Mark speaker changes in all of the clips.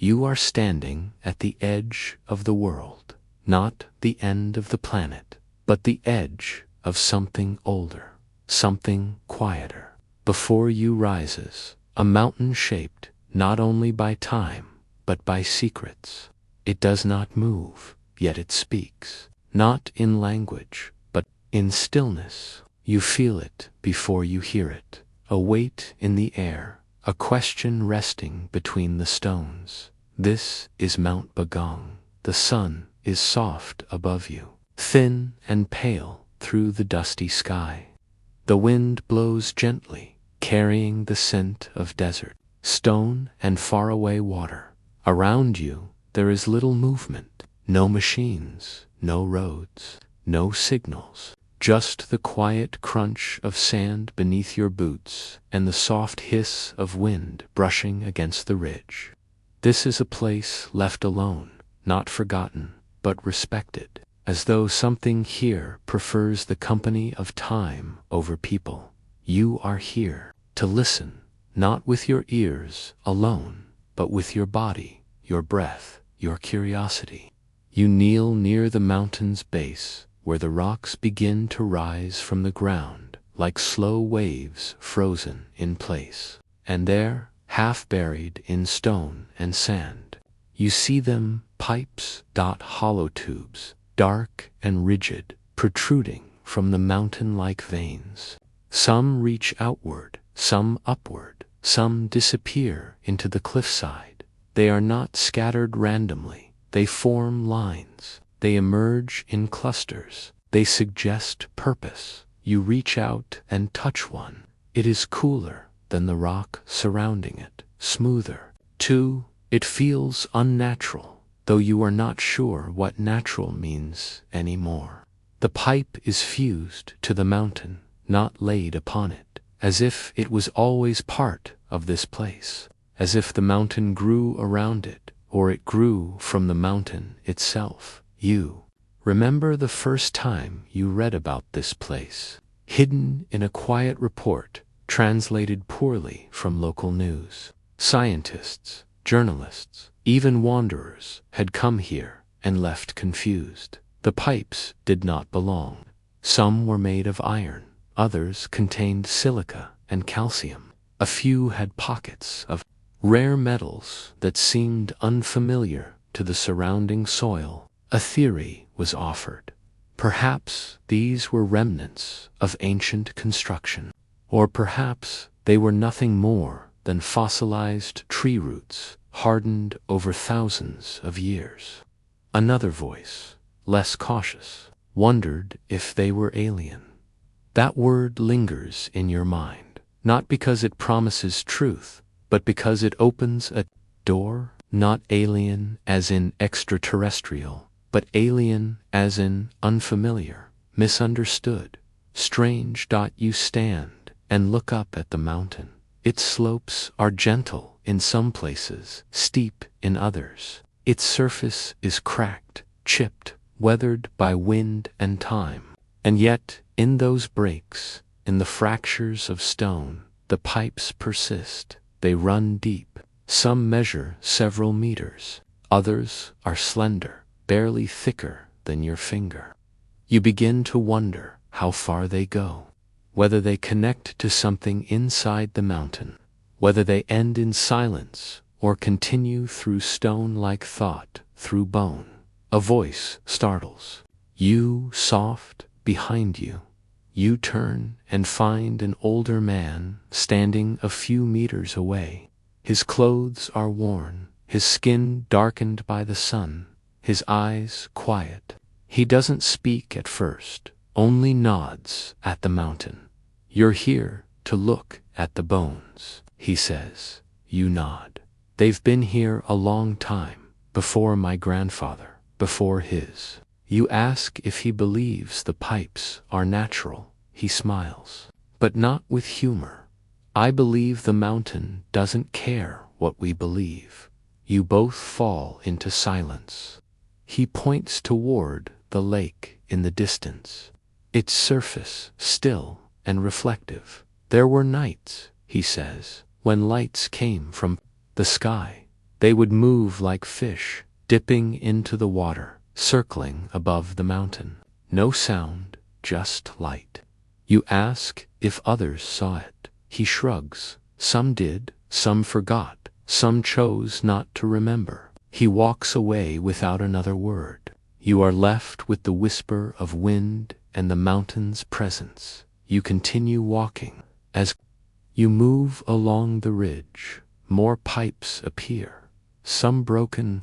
Speaker 1: You are standing at the edge of the world, not the end of the planet, but the edge of something older, something quieter. Before you rises a mountain shaped not only by time, but by secrets. It does not move, yet it speaks, not in language, but in stillness. You feel it before you hear it, a weight in the air, a question resting between the stones. This is Mount Baigong. The sun is soft above you, thin and pale through the dusty sky. The wind blows gently, carrying the scent of desert, stone, and faraway water. Around you there is little movement, no machines, no roads, no signals, just the quiet crunch of sand beneath your boots and the soft hiss of wind brushing against the ridge. This is a place left alone, not forgotten, but respected, as though something here prefers the company of time over people. You are here to listen, not with your ears alone, but with your body, your breath, your curiosity. You kneel near the mountain's base, where the rocks begin to rise from the ground like slow waves frozen in place. And there, half buried in stone and sand, you see them pipes, hollow tubes, dark and rigid, protruding from the mountain-like veins. Some reach outward, some upward, some disappear into the cliffside. They are not scattered randomly. They form lines. They emerge in clusters. They suggest purpose. You reach out and touch one. It is cooler than the rock surrounding it, smoother. Too, it feels unnatural, though you are not sure what natural means anymore. The pipe is fused to the mountain, not laid upon it, as if it was always part of this place, as if the mountain grew around it, or it grew from the mountain itself. You remember the first time you read about this place, hidden in a quiet report, translated poorly from local news. Scientists, journalists, even wanderers had come here and left confused. The pipes did not belong. Some were made of iron, others contained silica and calcium. A few had pockets of rare metals that seemed unfamiliar to the surrounding soil. A theory was offered. Perhaps these were remnants of ancient construction, or perhaps they were nothing more than fossilized tree roots hardened over thousands of years. Another voice, less cautious, wondered if they were alien. That word lingers in your mind, not because it promises truth, but because it opens a door. Not alien as in extraterrestrial, but alien as in unfamiliar, misunderstood, strange. You stand and look up at the mountain. Its slopes are gentle in some places, steep in others. Its surface is cracked, chipped, weathered by wind and time. And yet, in those breaks, in the fractures of stone, the pipes persist. They run deep. Some measure several meters. Others are slender, barely thicker than your finger. You begin to wonder how far they go, whether they connect to something inside the mountain, whether they end in silence or continue through stone-like thought, through bone. A voice startles you, soft, behind you. You turn and find an older man standing a few meters away. His clothes are worn, his skin darkened by the sun, his eyes quiet. He doesn't speak at first, only nods at the mountain. You're here to look at the bones, he says. You nod. They've been here a long time, before my grandfather, before his. You ask if he believes the pipes are natural. He smiles, but not with humor. I believe the mountain doesn't care what we believe. You both fall into silence. He points toward the lake in the distance, its surface still and reflective. There were nights, he says, when lights came from the sky. They would move like fish, dipping into the water, circling above the mountain. No sound, just light. You ask if others saw it. He shrugs. Some did, some forgot, some chose not to remember. He walks away without another word. You are left with the whisper of wind and the mountain's presence. You continue walking. As you move along the ridge, more pipes appear. Some broken,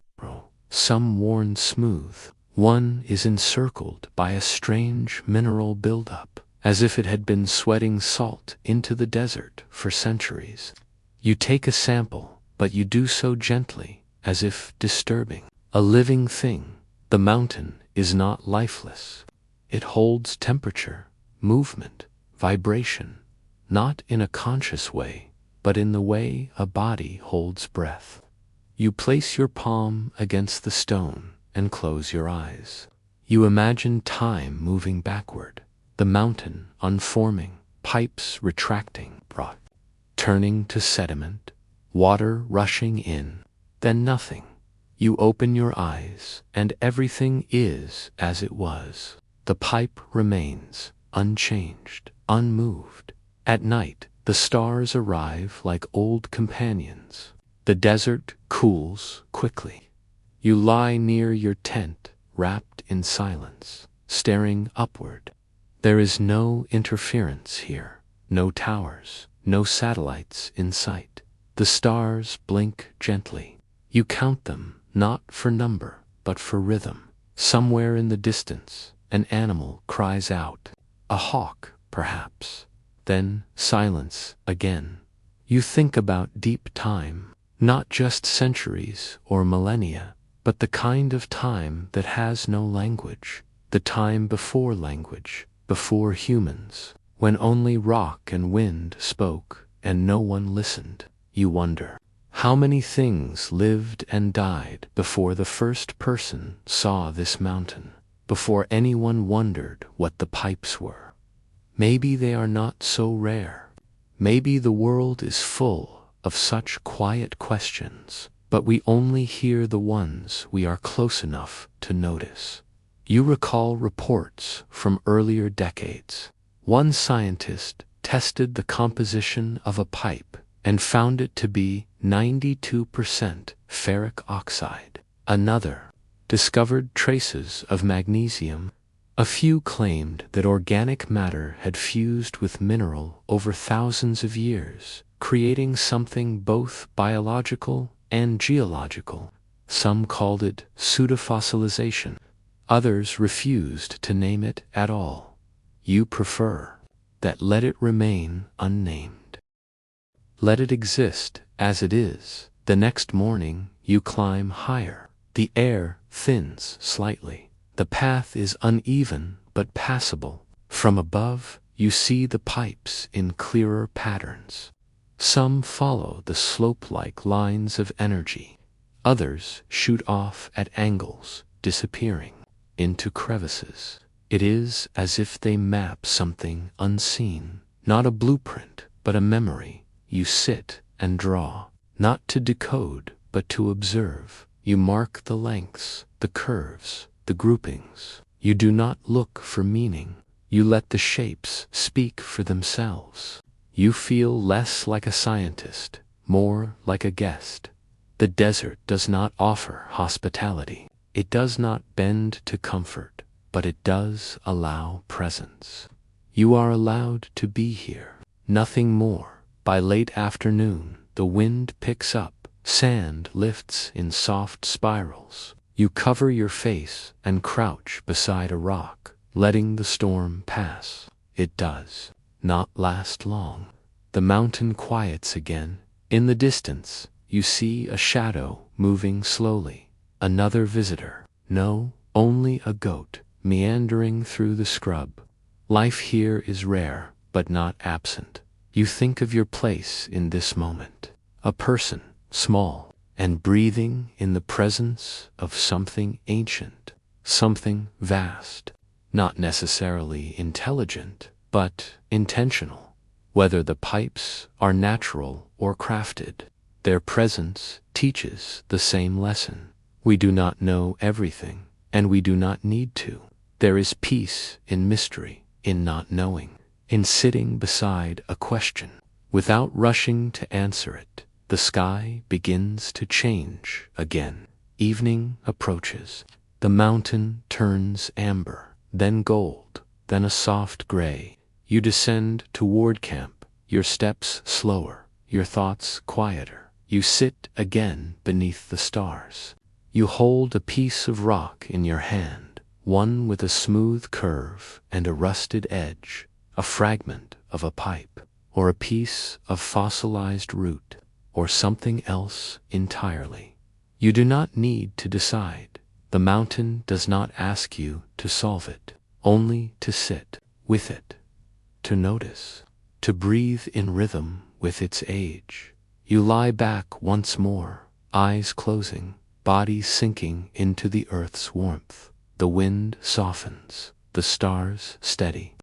Speaker 1: some worn smooth. One is encircled by a strange mineral buildup, as if it had been sweating salt into the desert for centuries. You take a sample, but you do so gently, as if disturbing a living thing. The mountain is not lifeless. It holds temperature, movement, vibration, not in a conscious way, but in the way a body holds breath. You place your palm against the stone and close your eyes. You imagine time moving backward, the mountain unforming, pipes retracting, turning to sediment, water rushing in, then nothing. You open your eyes, and everything is as it was. The pipe remains, unchanged, unmoved. At night, the stars arrive like old companions. The desert cools quickly. You lie near your tent, wrapped in silence, staring upward. There is no interference here, no towers, no satellites in sight. The stars blink gently. You count them, not for number, but for rhythm. Somewhere in the distance, an animal cries out. A hawk, perhaps. Then silence again. You think about deep time, not just centuries or millennia, but the kind of time that has no language, the time before language, before humans, when only rock and wind spoke and no one listened. You wonder, how many things lived and died before the first person saw this mountain, before anyone wondered what the pipes were? Maybe they are not so rare. Maybe the world is full of such quiet questions, but we only hear the ones we are close enough to notice. You recall reports from earlier decades. One scientist tested the composition of a pipe and found it to be 92% ferric oxide. Another discovered traces of magnesium. A few claimed that organic matter had fused with mineral over thousands of years, creating something both biological and geological. Some called it pseudofossilization. Others refused to name it at all. You prefer that let it remain unnamed. Let it exist as it is. The next morning, you climb higher. The air thins slightly. The path is uneven but passable. From above, you see the pipes in clearer patterns. Some follow the slope-like lines of energy. Others shoot off at angles, disappearing into crevices. It is as if they map something unseen, not a blueprint, but a memory. You sit and draw, not to decode, but to observe. You mark the lengths, the curves, the groupings. You do not look for meaning. You let the shapes speak for themselves. You feel less like a scientist, more like a guest. The desert does not offer hospitality. It does not bend to comfort, but it does allow presence. You are allowed to be here, nothing more. By late afternoon, the wind picks up, sand lifts in soft spirals. You cover your face and crouch beside a rock, letting the storm pass. It does not last long. The mountain quiets again. In the distance, you see a shadow moving slowly. Another visitor. No, only a goat, meandering through the scrub. Life here is rare, but not absent. You think of your place in this moment. A person, small, and breathing in the presence of something ancient, something vast, not necessarily intelligent, but intentional. Whether the pipes are natural or crafted, Their presence teaches the same lesson. We do not know everything, and we do not need to. There is peace in mystery, in not knowing, in sitting beside a question. Without rushing to answer it, the sky begins to change again. Evening approaches. The mountain turns amber, then gold, then a soft gray. You descend toward camp, your steps slower, your thoughts quieter. You sit again beneath the stars. You hold a piece of rock in your hand, one with a smooth curve and a rusted edge, a fragment of a pipe, or a piece of fossilized root, or something else entirely. You do not need to decide. The mountain does not ask you to solve it, only to sit with it, to notice, to breathe in rhythm with its age. You lie back once more, eyes closing, body sinking into the earth's warmth. The wind softens, the stars steady.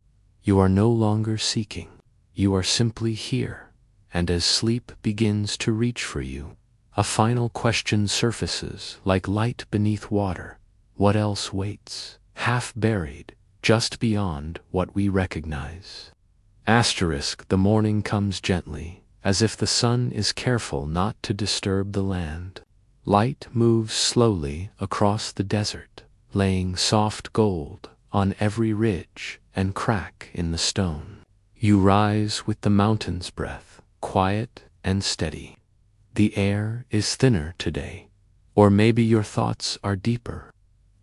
Speaker 1: You are no longer seeking, you are simply here, and as sleep begins to reach for you, a final question surfaces like light beneath water. What else waits, half buried, just beyond what we recognize? The morning comes gently, as if the sun is careful not to disturb the land. Light moves slowly across the desert, laying soft gold on every ridge and crack in the stone. You rise with the mountain's breath, quiet and steady. The air is thinner today, or maybe your thoughts are deeper.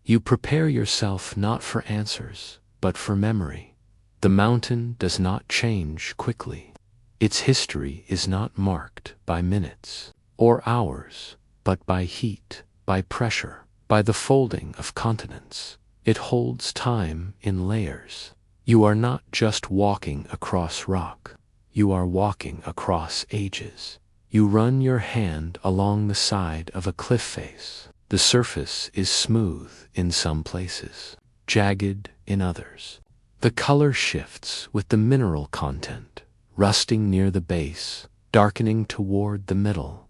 Speaker 1: You prepare yourself not for answers, but for memory. The mountain does not change quickly. Its history is not marked by minutes or hours, but by heat, by pressure, by the folding of continents. It holds time in layers. You are not just walking across rock. You are walking across ages. You run your hand along the side of a cliff face. The surface is smooth in some places, jagged in others. The color shifts with the mineral content, rusting near the base, darkening toward the middle.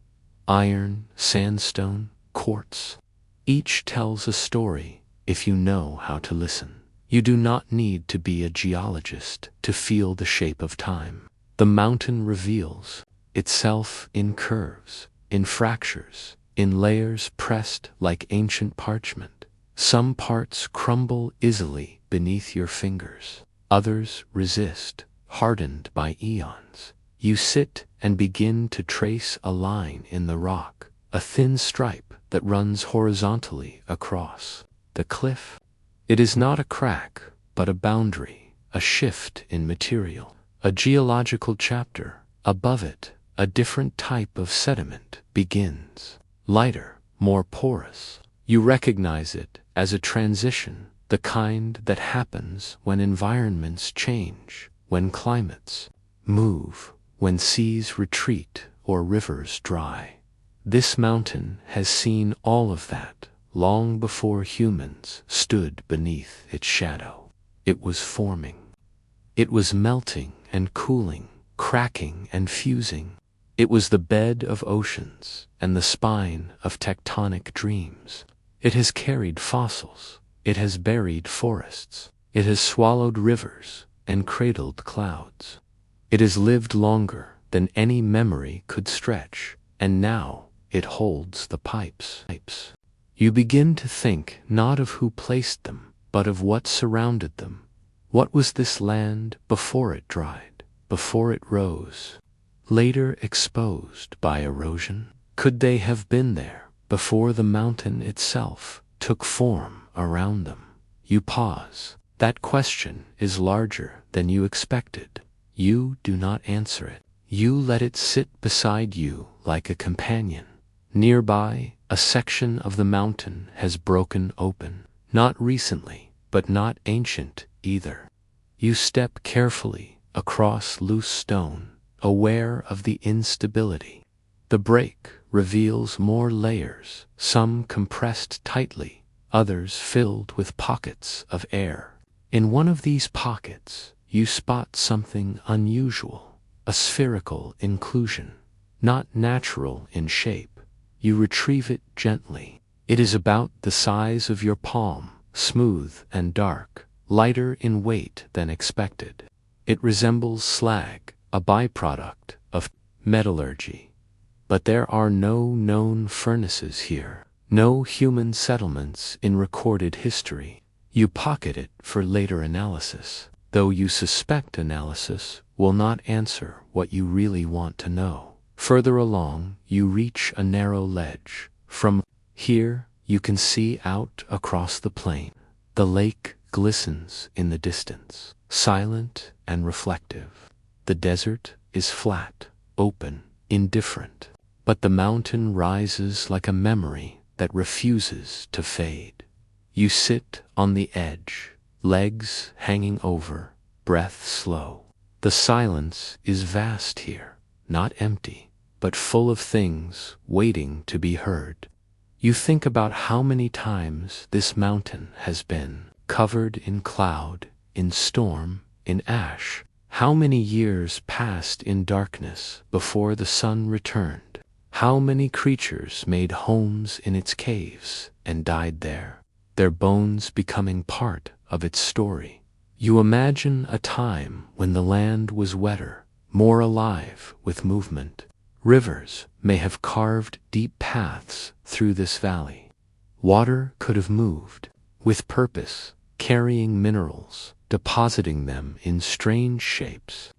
Speaker 1: Iron, sandstone, quartz. Each tells a story if you know how to listen. You do not need to be a geologist to feel the shape of time. The mountain reveals itself in curves, in fractures, in layers pressed like ancient parchment. Some parts crumble easily beneath your fingers. Others resist, hardened by eons. You sit and begin to trace a line in the rock, a thin stripe that runs horizontally across the cliff. It is not a crack, but a boundary, a shift in material, a geological chapter. Above it, a different type of sediment begins, lighter, more porous. You recognize it as a transition, the kind that happens when environments change, when climates move, when seas retreat or rivers dry. This mountain has seen all of that long before humans stood beneath its shadow. It was forming. It was melting and cooling, cracking and fusing. It was the bed of oceans and the spine of tectonic dreams. It has carried fossils. It has buried forests. It has swallowed rivers and cradled clouds. It has lived longer than any memory could stretch, and now it holds the pipes. You begin to think not of who placed them, but of what surrounded them. What was this land before it dried, before it rose, later exposed by erosion? Could they have been there before the mountain itself took form around them? You pause. That question is larger than you expected. You do not answer it. You let it sit beside you like a companion. Nearby, a section of the mountain has broken open. Not recently, but not ancient either. You step carefully across loose stone, aware of the instability. The break reveals more layers, some compressed tightly, others filled with pockets of air. In one of these pockets, you spot something unusual, a spherical inclusion. not natural in shape. You retrieve it gently. It is about the size of your palm, smooth and dark, lighter in weight than expected. It resembles slag, a byproduct of metallurgy. But there are no known furnaces here, no human settlements in recorded history. You pocket it for later analysis, though you suspect analysis will not answer what you really want to know. Further along, you reach a narrow ledge. From here, you can see out across the plain. The lake glistens in the distance, silent and reflective. The desert is flat, open, indifferent. But the mountain rises like a memory that refuses to fade. You sit on the edge, legs hanging over, breath slow. The silence is vast here, not empty, but full of things waiting to be heard. You think about how many times this mountain has been covered in cloud, in storm, in ash. How many years passed in darkness before the sun returned? How many creatures made homes in its caves and died there, their bones becoming part of its story? You imagine a time when the land was wetter, more alive with movement. Rivers may have carved deep paths through this valley. Water could have moved, with purpose, carrying minerals, depositing them in strange shapes.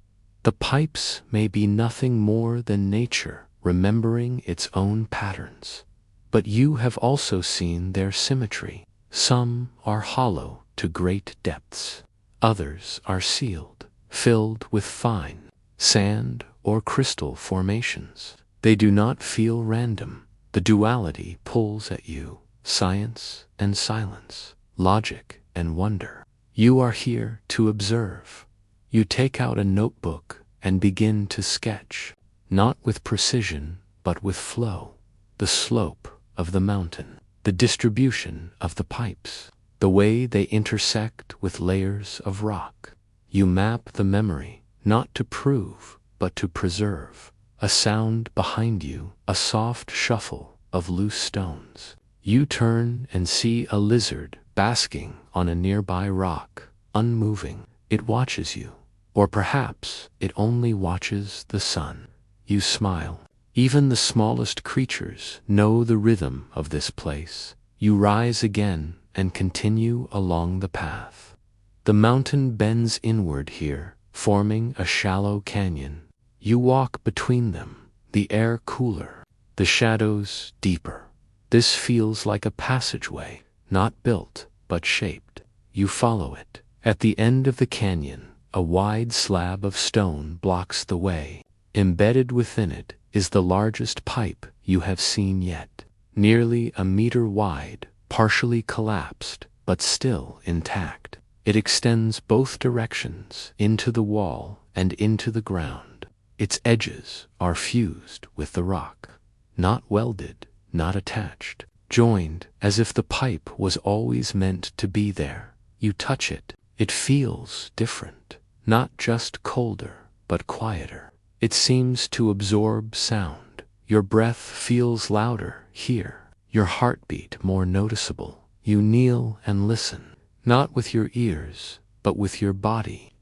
Speaker 1: The pipes may be nothing more than nature remembering its own patterns. But you have also seen their symmetry. Some are hollow to great depths. Others are sealed, filled with fine sand or crystal formations. They do not feel random. The duality pulls at you, science and silence, logic and wonder. You are here to observe. You take out a notebook and begin to sketch, not with precision, but with flow. The slope of the mountain, the distribution of the pipes, the way they intersect with layers of rock. You map the memory, not to prove, but to preserve. A sound behind you, a soft shuffle of loose stones. You turn and see a lizard basking on a nearby rock, unmoving. It watches you, or perhaps it only watches the sun. You smile. Even the smallest creatures know the rhythm of this place. You rise again and continue along the path. The mountain bends inward here, forming a shallow canyon. You walk between them, the air cooler, the shadows deeper. This feels like a passageway, not built, but shaped. You follow it. At the end of the canyon, a wide slab of stone blocks the way. Embedded within it is the largest pipe you have seen yet, nearly a meter wide, partially collapsed, but still intact. It extends both directions, into the wall and into the ground. Its edges are fused with the rock, not welded, not attached, joined as if the pipe was always meant to be there. You touch it. It feels different, not just colder, but quieter. It seems to absorb sound. Your breath feels louder here, your heartbeat more noticeable. You kneel and listen, not with your ears, but with your body.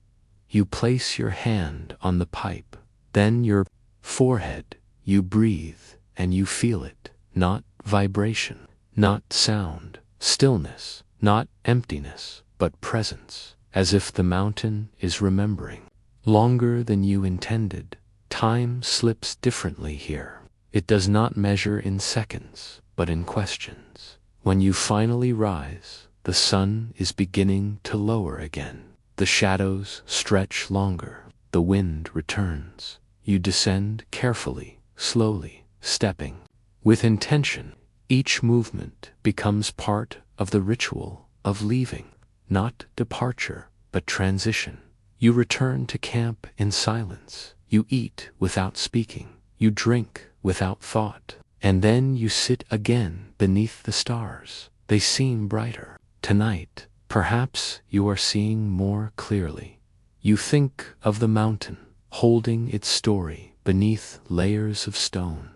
Speaker 1: You place your hand on the pipe, then your forehead. You breathe, and you feel it. Not vibration, not sound, stillness, not emptiness, but presence, as if the mountain is remembering. Longer than you intended. Time slips differently here. It does not measure in seconds, but in questions. When you finally rise, the sun is beginning to lower again. The shadows stretch longer. The wind returns. You descend carefully, slowly, stepping. With intention, each movement becomes part of the ritual of leaving, not departure, but transition. You return to camp in silence. You eat without speaking. You drink without thought. And then you sit again beneath the stars. They seem brighter. Tonight, perhaps you are seeing more clearly. You think of the mountain, holding its story beneath layers of stone.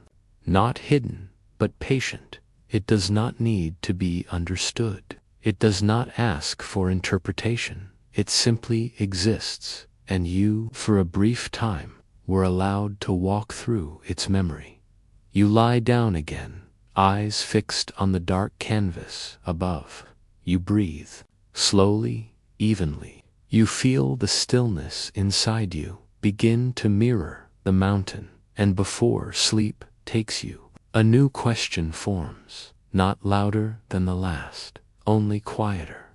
Speaker 1: Not hidden, but patient. It does not need to be understood. It does not ask for interpretation. It simply exists, and you, for a brief time, were allowed to walk through its memory. You lie down again, eyes fixed on the dark canvas above. You breathe, slowly, evenly. You feel the stillness inside you begin to mirror the mountain, and before sleep takes you, a new question forms, not louder than the last, only quieter,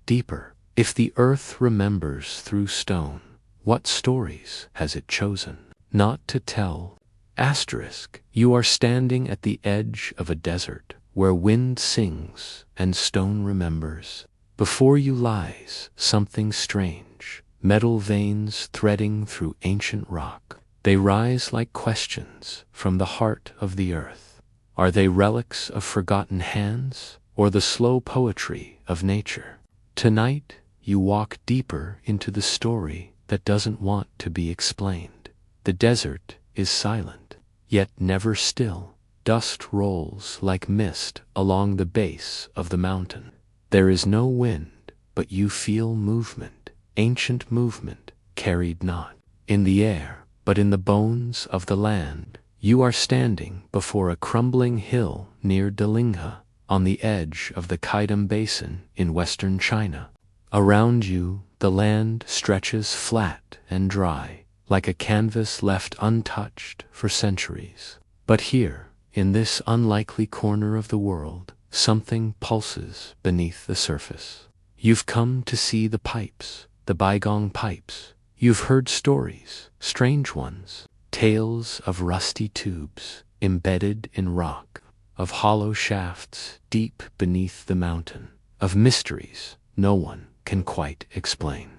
Speaker 1: deeper. If the earth remembers through stone, what stories has it chosen not to tell? Asterisk. You are standing at the edge of a desert where wind sings and stone remembers. Before you lies something strange, metal veins threading through ancient rock. They rise like questions from the heart of the earth. Are they relics of forgotten hands, or the slow poetry of nature? Tonight, you walk deeper into the story that doesn't want to be explained. The desert is silent, yet never still. Dust rolls like mist along the base of the mountain. There is no wind, but you feel movement, ancient movement, carried not in the air, but in the bones of the land. You are standing before a crumbling hill near Delingha, on the edge of the Qaidam Basin in western China. Around you, the land stretches flat and dry, like a canvas left untouched for centuries. But here, in this unlikely corner of the world, something pulses beneath the surface. You've come to see the pipes, the Baigong Pipes. You've heard stories, strange ones, tales of rusty tubes embedded in rock, of hollow shafts deep beneath the mountain, of mysteries no one can quite explain.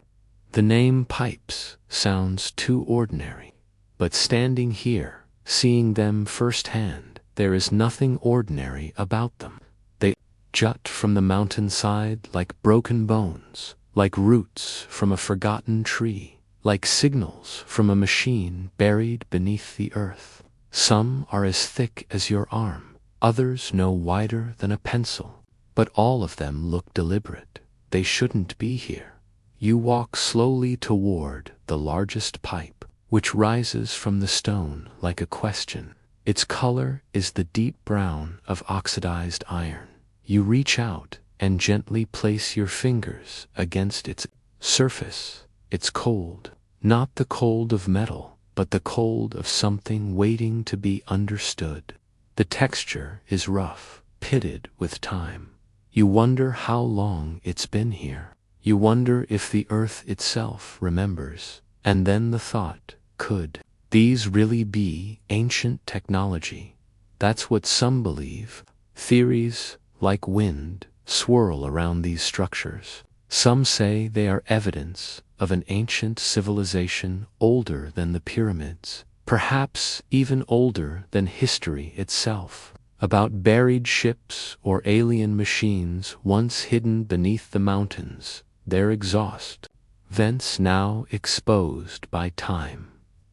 Speaker 1: The name pipes sounds too ordinary, but standing here, seeing them firsthand, there is nothing ordinary about them. They jut from the mountainside like broken bones, like roots from a forgotten tree, like signals from a machine buried beneath the earth. Some are as thick as your arm, others no wider than a pencil, but all of them look deliberate. They shouldn't be here. You walk slowly toward the largest pipe, which rises from the stone like a question. Its color is the deep brown of oxidized iron. You reach out and gently place your fingers against its surface. It's cold, not the cold of metal, but the cold of something waiting to be understood. The texture is rough, pitted with time. You wonder how long it's been here. You wonder if the earth itself remembers. And then the thought, could these really be ancient technology? That's what some believe. Theories, like wind, swirl around these structures. Some say they are evidence of an ancient civilization older than the pyramids, perhaps even older than history itself. About buried ships or alien machines once hidden beneath the mountains, their exhaust vents now exposed by time.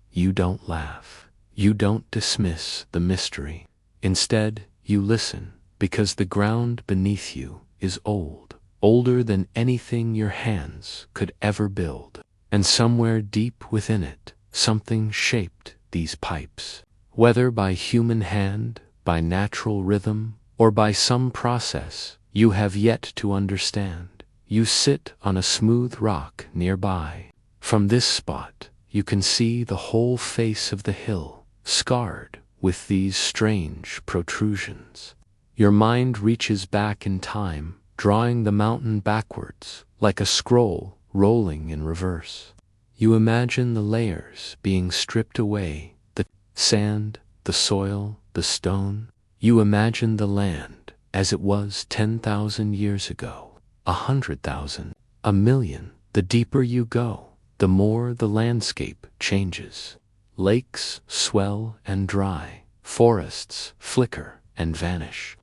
Speaker 1: You don't laugh. You don't dismiss the mystery. Instead, you listen, because the ground beneath you is old, older than anything your hands could ever build. And somewhere deep within it, something shaped these pipes. Whether by human hand, by natural rhythm, or by some process you have yet to understand, you sit on a smooth rock nearby. From this spot, you can see the whole face of the hill, scarred with these strange protrusions. Your mind reaches back in time, drawing the mountain backwards, like a scroll rolling in reverse. You imagine the layers being stripped away, the sand, the soil, the stone. You imagine the land as it was 10,000 years ago, 100,000, 1,000,000. The deeper you go, the more the landscape changes. Lakes swell and dry, forests flicker and vanish.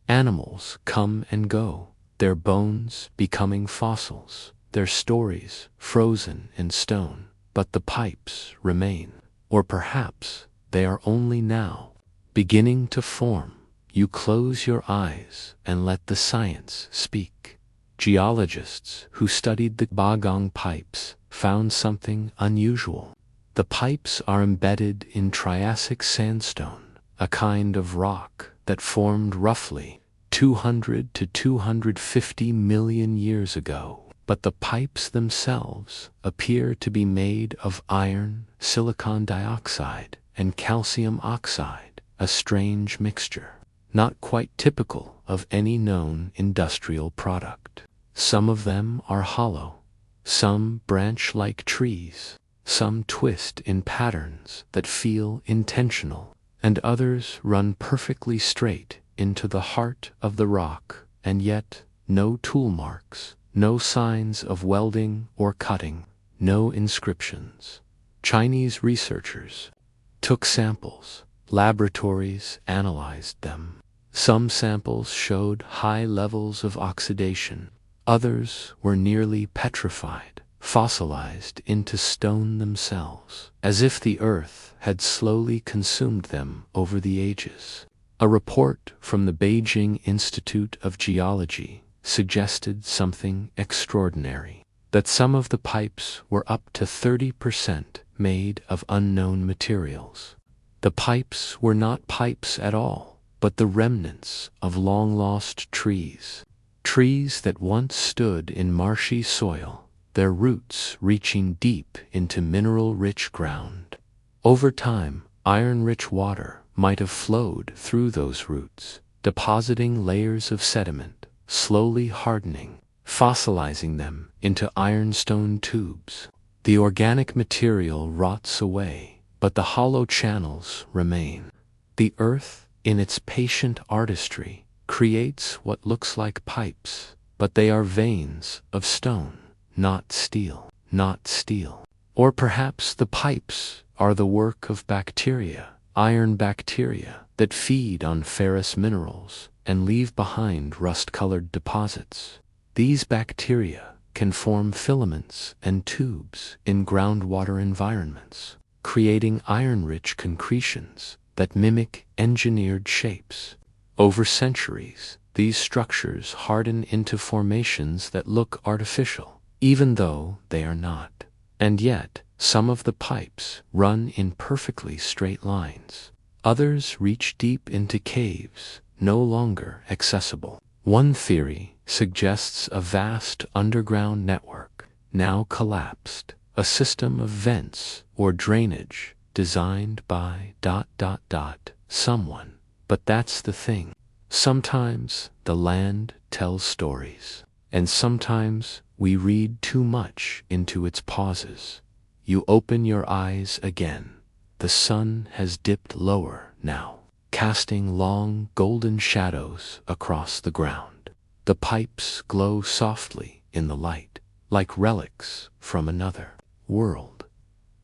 Speaker 1: Animals come and go, their bones becoming fossils, their stories frozen in stone, but the pipes remain. Or perhaps they are only now beginning to form. You close your eyes and let the science speak. Geologists who studied the Baigong Pipes found something unusual. The pipes are embedded in Triassic sandstone, a kind of rock that formed roughly 200 to 250 million years ago. But the pipes themselves appear to be made of iron, silicon dioxide, and calcium oxide, a strange mixture, not quite typical of any known industrial product. Some of them are hollow, some branch like trees, some twist in patterns that feel intentional, and others run perfectly straight into the heart of the rock, and yet no tool marks, no signs of welding or cutting, no inscriptions. Chinese researchers took samples. Laboratories analyzed them. Some samples showed high levels of oxidation. Others were nearly petrified, fossilized into stone themselves, as if the earth had slowly consumed them over the ages. A report from the Beijing Institute of Geology suggested something extraordinary, that some of the pipes were up to 30% made of unknown materials. The pipes were not pipes at all, but the remnants of long-lost trees. Trees that once stood in marshy soil, their roots reaching deep into mineral-rich ground. Over time, iron-rich water might have flowed through those roots, depositing layers of sediment, slowly hardening, fossilizing them into ironstone tubes. The organic material rots away, but the hollow channels remain. The earth, in its patient artistry, creates what looks like pipes, but they are veins of stone, not steel, not steel. Or perhaps the pipes are the work of bacteria, iron bacteria, that feed on ferrous minerals and leave behind rust-colored deposits. These bacteria can form filaments and tubes in groundwater environments, creating iron-rich concretions that mimic engineered shapes. Over centuries, these structures harden into formations that look artificial, even though they are not. And yet, some of the pipes run in perfectly straight lines. Others reach deep into caves, no longer accessible. One theory suggests a vast underground network, now collapsed, a system of vents or drainage designed by ... someone. But that's the thing. Sometimes the land tells stories, and sometimes we read too much into its pauses. You open your eyes again. The sun has dipped lower now, casting long golden shadows across the ground. The pipes glow softly in the light, like relics from another world.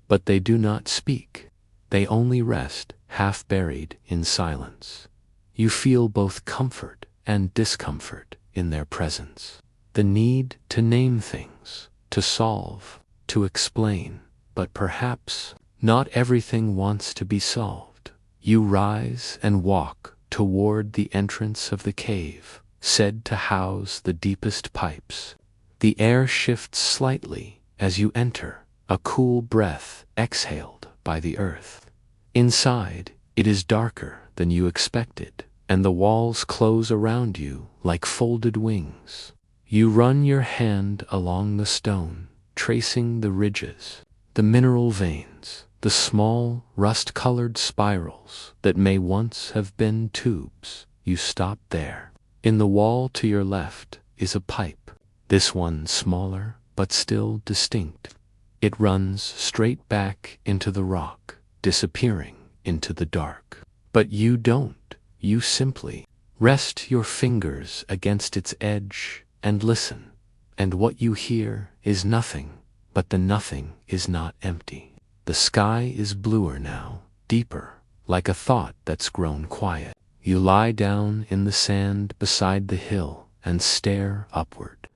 Speaker 1: But they do not speak. They only rest, half buried in silence. You feel both comfort and discomfort in their presence. The need to name things, to solve, to explain, but perhaps not everything wants to be solved. You rise and walk toward the entrance of the cave, said to house the deepest pipes. The air shifts slightly as you enter, a cool breath exhaled by the earth. Inside, it is darker than you expected, and the walls close around you like folded wings. You run your hand along the stone, tracing the ridges, the mineral veins, the small, rust-colored spirals that may once have been tubes. You stop there. In the wall to your left is a pipe, this one smaller but still distinct. It runs straight back into the rock, disappearing into the dark. But you don't. You simply rest your fingers against its edge and listen. And what you hear is nothing, but the nothing is not empty. The sky is bluer now, deeper, like a thought that's grown quiet. You lie down in the sand beside the hill and stare upward.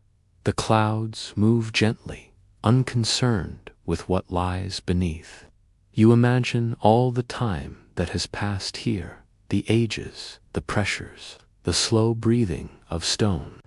Speaker 1: The clouds move gently, unconcerned with what lies beneath. You imagine all the time that has passed here, the ages, the pressures, the slow breathing of stone.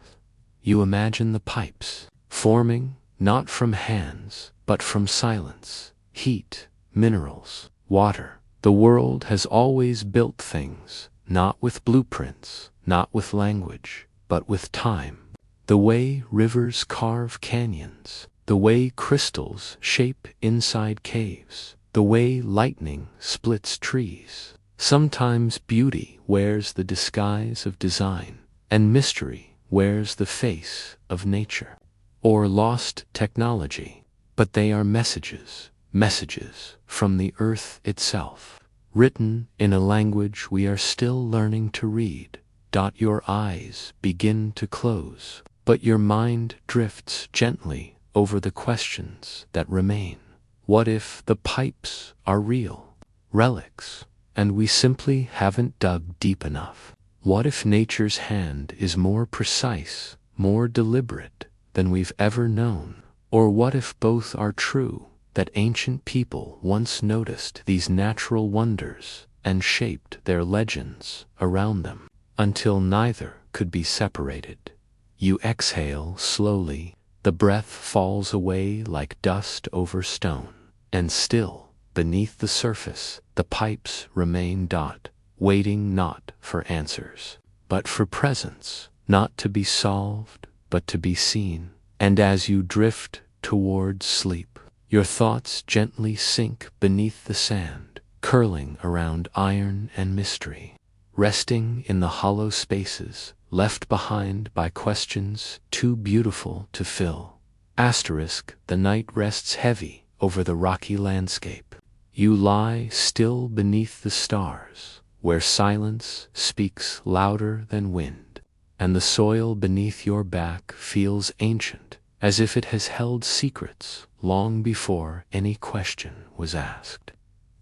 Speaker 1: You imagine the pipes, forming not from hands, but from silence, heat, minerals, water. The world has always built things, not with blueprints, not with language, but with time. The way rivers carve canyons, the way crystals shape inside caves, the way lightning splits trees. Sometimes beauty wears the disguise of design, and mystery wears the face of nature, or lost technology. But they are messages, messages from the earth itself, written in a language we are still learning to read. Your eyes begin to close, but your mind drifts gently over the questions that remain. What if the pipes are real, relics, and we simply haven't dug deep enough? What if nature's hand is more precise, more deliberate than we've ever known? Or what if both are true, that ancient people once noticed these natural wonders and shaped their legends around them, until neither could be separated? You exhale slowly, the breath falls away like dust over stone, and still, beneath the surface, the pipes remain. Waiting not for answers, but for presence, not to be solved, but to be seen. And as you drift towards sleep, your thoughts gently sink beneath the sand, curling around iron and mystery, resting in the hollow spaces left behind by questions too beautiful to fill. The night rests heavy over the rocky landscape. You lie still beneath the stars, where silence speaks louder than wind, and the soil beneath your back feels ancient, as if it has held secrets long before any question was asked.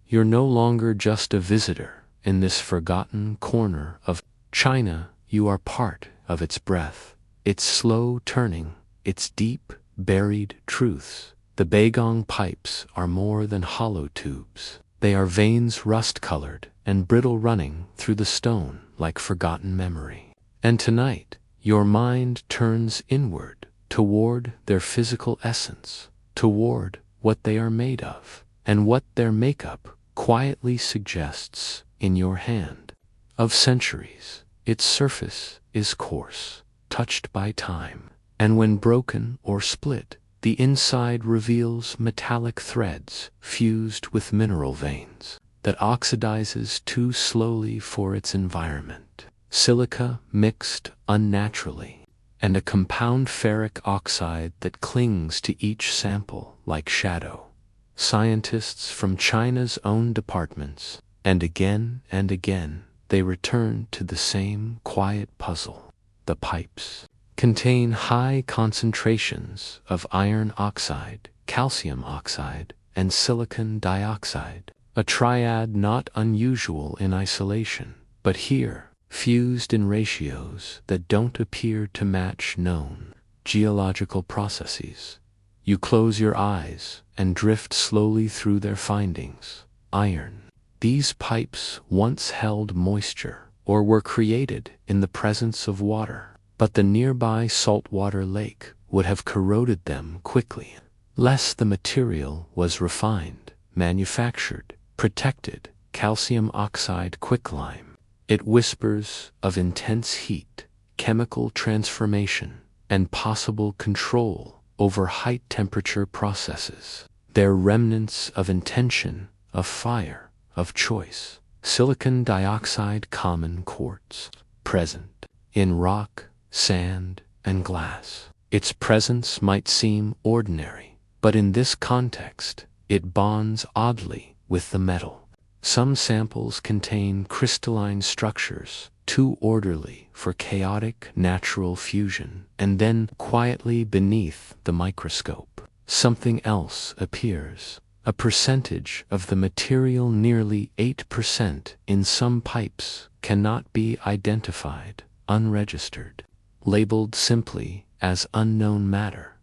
Speaker 1: You're no longer just a visitor in this forgotten corner of China. You are part of its breath, its slow turning, its deep, buried truths. The Baigong Pipes are more than hollow tubes. They are veins rust-colored and brittle, running through the stone like forgotten memory. And tonight, your mind turns inward, toward their physical essence, toward what they are made of, and what their makeup quietly suggests in your hand. Of centuries, its surface is coarse, touched by time, and when broken or split, the inside reveals metallic threads fused with mineral veins that oxidizes too slowly for its environment. Silica mixed unnaturally, and a compound ferric oxide that clings to each sample like shadow. Scientists from China's own departments, and again, they return to the same quiet puzzle. The pipes contain high concentrations of iron oxide, calcium oxide, and silicon dioxide, a triad not unusual in isolation, but here, fused in ratios that don't appear to match known geological processes. You close your eyes and drift slowly through their findings. Iron. These pipes once held moisture, or were created in the presence of water, but the nearby saltwater lake would have corroded them quickly. Less the material was refined, manufactured, protected. Calcium oxide quicklime. It whispers of intense heat, chemical transformation, and possible control over high-temperature processes. They're remnants of intention, of fire, of choice. Silicon dioxide, common quartz, present in rock, sand, and glass. Its presence might seem ordinary, but in this context, it bonds oddly with the metal. Some samples contain crystalline structures, too orderly for chaotic natural fusion, and then quietly beneath the microscope, something else appears. A percentage of the material, nearly 8% in some pipes, cannot be identified, unregistered, labeled simply as unknown matter.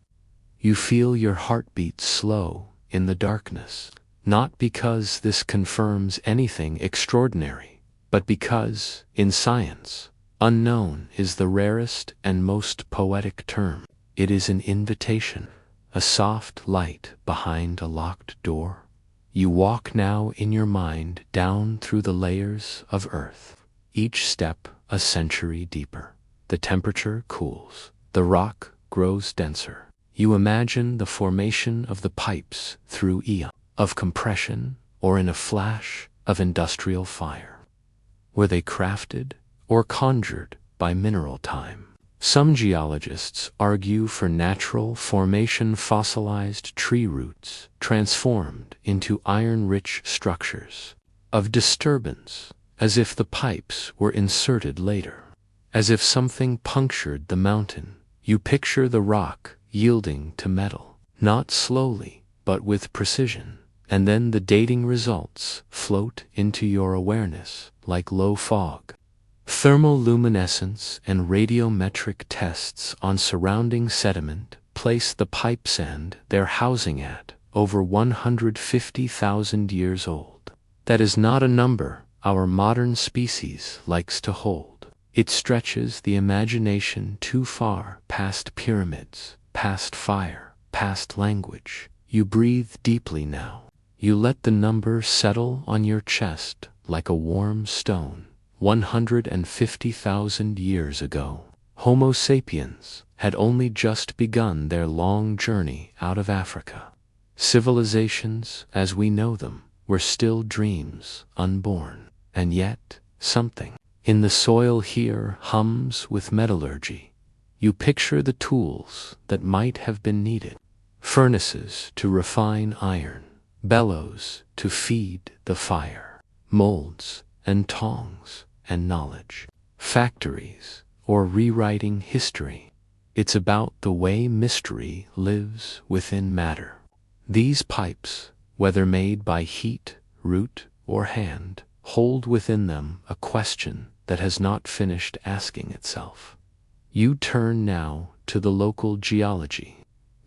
Speaker 1: You feel your heartbeat slow in the darkness. not because this confirms anything extraordinary, but because, in science, unknown is the rarest and most poetic term. It is an invitation, a soft light behind a locked door. You walk now in your mind down through the layers of Earth, each step a century deeper. The temperature cools, the rock grows denser. You imagine the formation of the pipes through eons of compression or in a flash of industrial fire. Were they crafted or conjured by mineral time? Some geologists argue for natural formation, fossilized tree roots transformed into iron-rich structures, of disturbance, as if the pipes were inserted later, as if something punctured the mountain. You picture the rock yielding to metal, not slowly, but with precision, and then the dating results float into your awareness like low fog. Thermoluminescence and radiometric tests on surrounding sediment place the pipe sand they're housing at over 150,000 years old. That is not a number our modern species likes to hold. It stretches the imagination too far past pyramids, past fire, past language. You breathe deeply now. You let the number settle on your chest like a warm stone. 150,000 years ago, Homo sapiens had only just begun their long journey out of Africa. Civilizations, as we know them, were still dreams, unborn. And yet, something in the soil here hums with metallurgy. You picture the tools that might have been needed. Furnaces to refine iron, bellows to feed the fire, molds and tongs and knowledge, factories or rewriting history. It's about the way mystery lives within matter. These pipes, whether made by heat, root, or hand, hold within them a question that has not finished asking itself. You turn now to the local geology.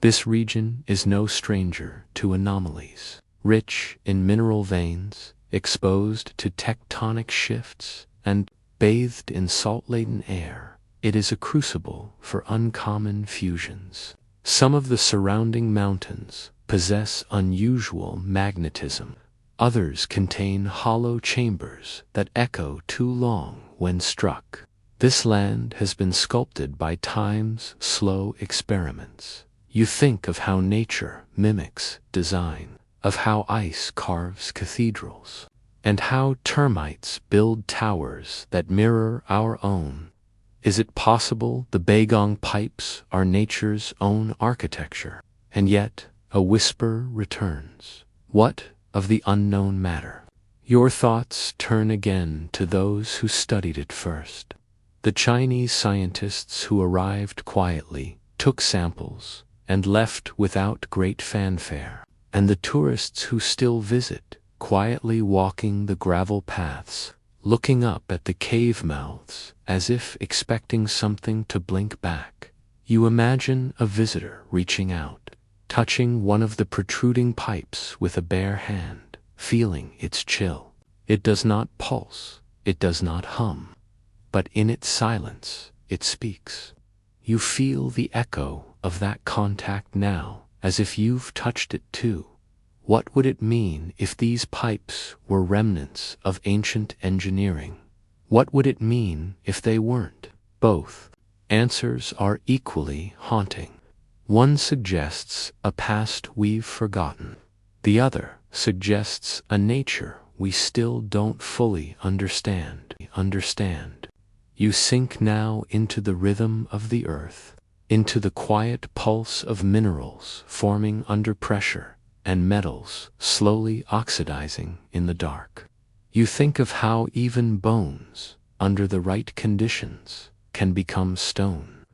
Speaker 1: This region is no stranger to anomalies. Rich in mineral veins, exposed to tectonic shifts, and bathed in salt-laden air, it is a crucible for uncommon fusions. Some of the surrounding mountains possess unusual magnetism. Others contain hollow chambers that echo too long when struck. This land has been sculpted by time's slow experiments. You think of how nature mimics design, of how ice carves cathedrals, and how termites build towers that mirror our own. Is it possible the Baigong Pipes are nature's own architecture? And yet, a whisper returns. What of the unknown matter? Your thoughts turn again to those who studied it first. The Chinese scientists who arrived quietly, took samples, and left without great fanfare. And the tourists who still visit, quietly walking the gravel paths, looking up at the cave mouths as if expecting something to blink back. You imagine a visitor reaching out, touching one of the protruding pipes with a bare hand, feeling its chill. It does not pulse, it does not hum, but in its silence it speaks. You feel the echo of that contact now, as if you've touched it too. What would it mean if these pipes were remnants of ancient engineering? What would it mean if they weren't? Both answers are equally haunting. One suggests a past we've forgotten. The other suggests a nature we still don't fully understand. You sink now into the rhythm of the earth, into the quiet pulse of minerals forming under pressure, and metals slowly oxidizing in the dark. You think of how even bones, under the right conditions, can become stone.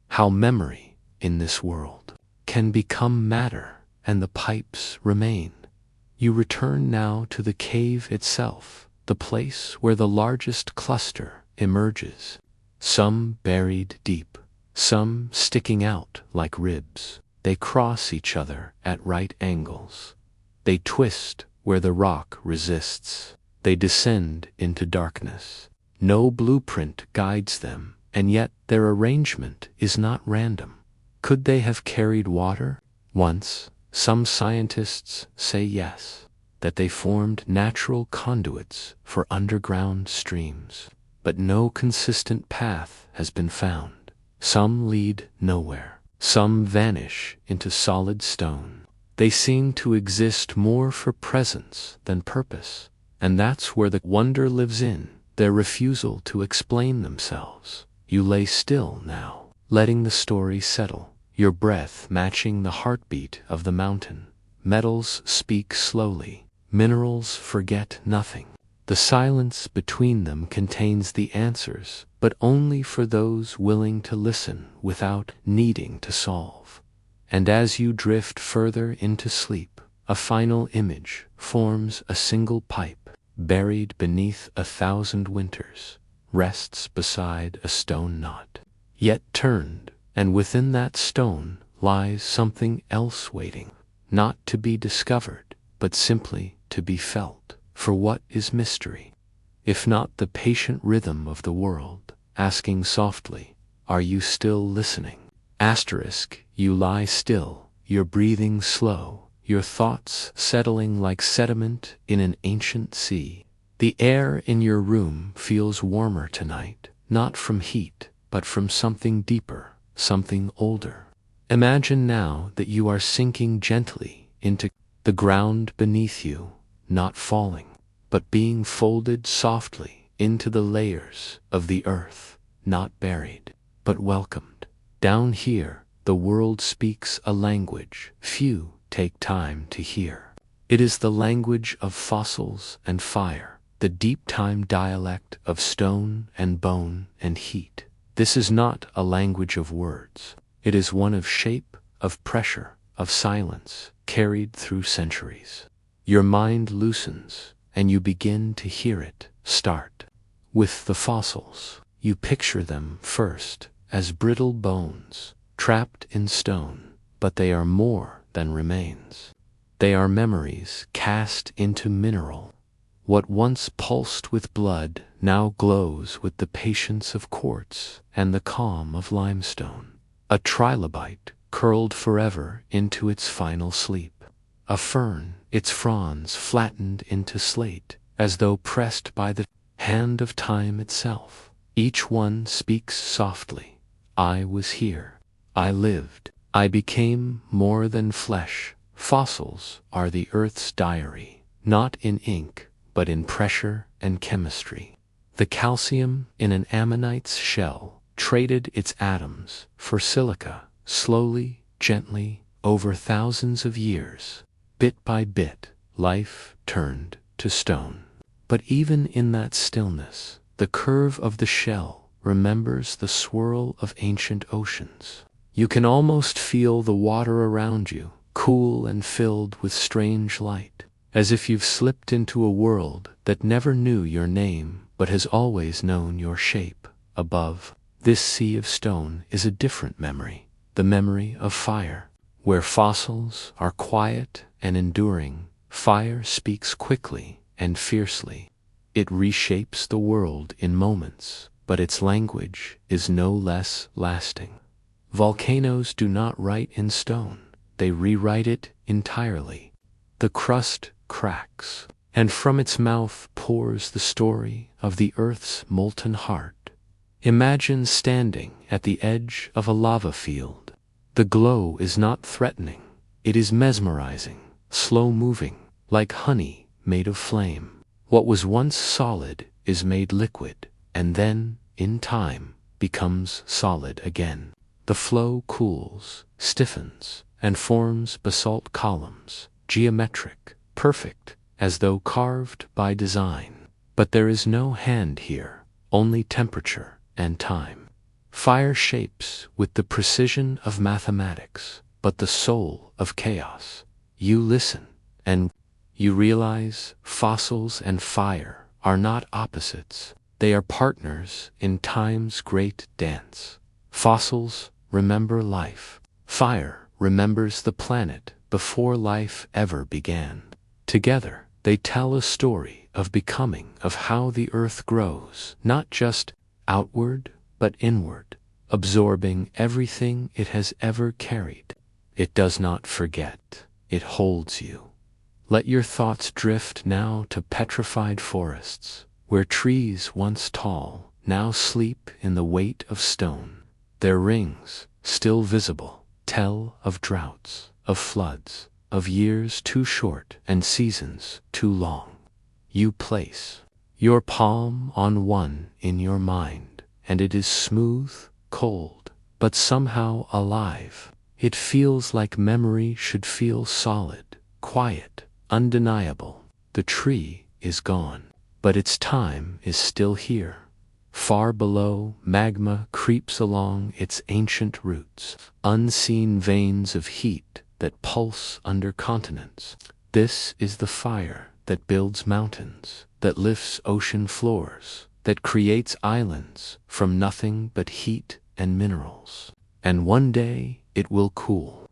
Speaker 1: How memory, in this world, can become matter, and the pipes remain. You return now to the cave itself, the place where the largest cluster emerges. Some buried deep, some sticking out like ribs. They cross each other at right angles. They twist where the rock resists. They descend into darkness. No blueprint guides them, and yet their arrangement is not random. Could they have carried water? Once, some scientists say yes, that they formed natural conduits for underground streams. But no consistent path has been found. Some lead nowhere. Some vanish into solid stone. They seem to exist more for presence than purpose. And that's where the wonder lives in, their refusal to explain themselves. You lay still now, letting the story settle, your breath matching the heartbeat of the mountain. Metals speak slowly. Minerals forget nothing. The silence between them contains the answers, but only for those willing to listen without needing to solve. And as you drift further into sleep, a final image forms. A single pipe, buried beneath 1,000 winters, rests beside a stone knot. Yet turned, and within that stone lies something else waiting, not to be discovered, but simply to be felt. For what is mystery, if not the patient rhythm of the world, asking softly, "Are you still listening?" You lie still, your breathing slow, your thoughts settling like sediment in an ancient sea. The air in your room feels warmer tonight, not from heat, but from something deeper, something older. Imagine now that you are sinking gently into the ground beneath you, not falling, but being folded softly into the layers of the earth, not buried, but welcomed. Down here, the world speaks a language few take time to hear. It is the language of fossils and fire, the deep-time dialect of stone and bone and heat. This is not a language of words. It is one of shape, of pressure, of silence, carried through centuries. Your mind loosens, and you begin to hear it start. With the fossils, you picture them first as brittle bones, trapped in stone, but they are more than remains. They are memories cast into mineral. What once pulsed with blood now glows with the patience of quartz and the calm of limestone. A trilobite curled forever into its final sleep. A fern, its fronds flattened into slate, as though pressed by the hand of time itself. Each one speaks softly. I was here. I lived. I became more than flesh. Fossils are the earth's diary, not in ink, but in pressure and chemistry. The calcium in an ammonite's shell traded its atoms for silica, slowly, gently, over thousands of years. Bit by bit, life turned to stone. But even in that stillness, the curve of the shell remembers the swirl of ancient oceans. You can almost feel the water around you, cool and filled with strange light, as if you've slipped into a world that never knew your name but has always known your shape. Above, this sea of stone is a different memory, the memory of fire. Where fossils are quiet and enduring, fire speaks quickly and fiercely. It reshapes the world in moments, but its language is no less lasting. Volcanoes do not write in stone, they rewrite it entirely. The crust cracks, and from its mouth pours the story of the earth's molten heart. Imagine standing at the edge of a lava field. The glow is not threatening, it is mesmerizing, slow-moving, like honey made of flame. What was once solid is made liquid, and then, in time, becomes solid again. The flow cools, stiffens, and forms basalt columns, geometric, perfect, as though carved by design. But there is no hand here, only temperature and time. Fire shapes with the precision of mathematics, but the soul of chaos. You listen, and you realize fossils and fire are not opposites. They are partners in time's great dance. Fossils remember life. Fire remembers the planet before life ever began. Together, They tell a story of becoming, of how the earth grows, not just outward, but inward, absorbing everything it has ever carried. It does not forget, it holds you. Let your thoughts drift now to petrified forests, where trees once tall now sleep in the weight of stone. Their rings, still visible, tell of droughts, of floods, of years too short and seasons too long. You place your palm on one in your mind, and it is smooth, cold, but somehow alive. It feels like memory should feel solid, quiet, undeniable. The tree is gone, but its time is still here. Far below, magma creeps along its ancient roots, unseen veins of heat that pulse under continents. This is the fire that builds mountains, that lifts ocean floors, that creates islands from nothing but heat and minerals. And one day it will cool,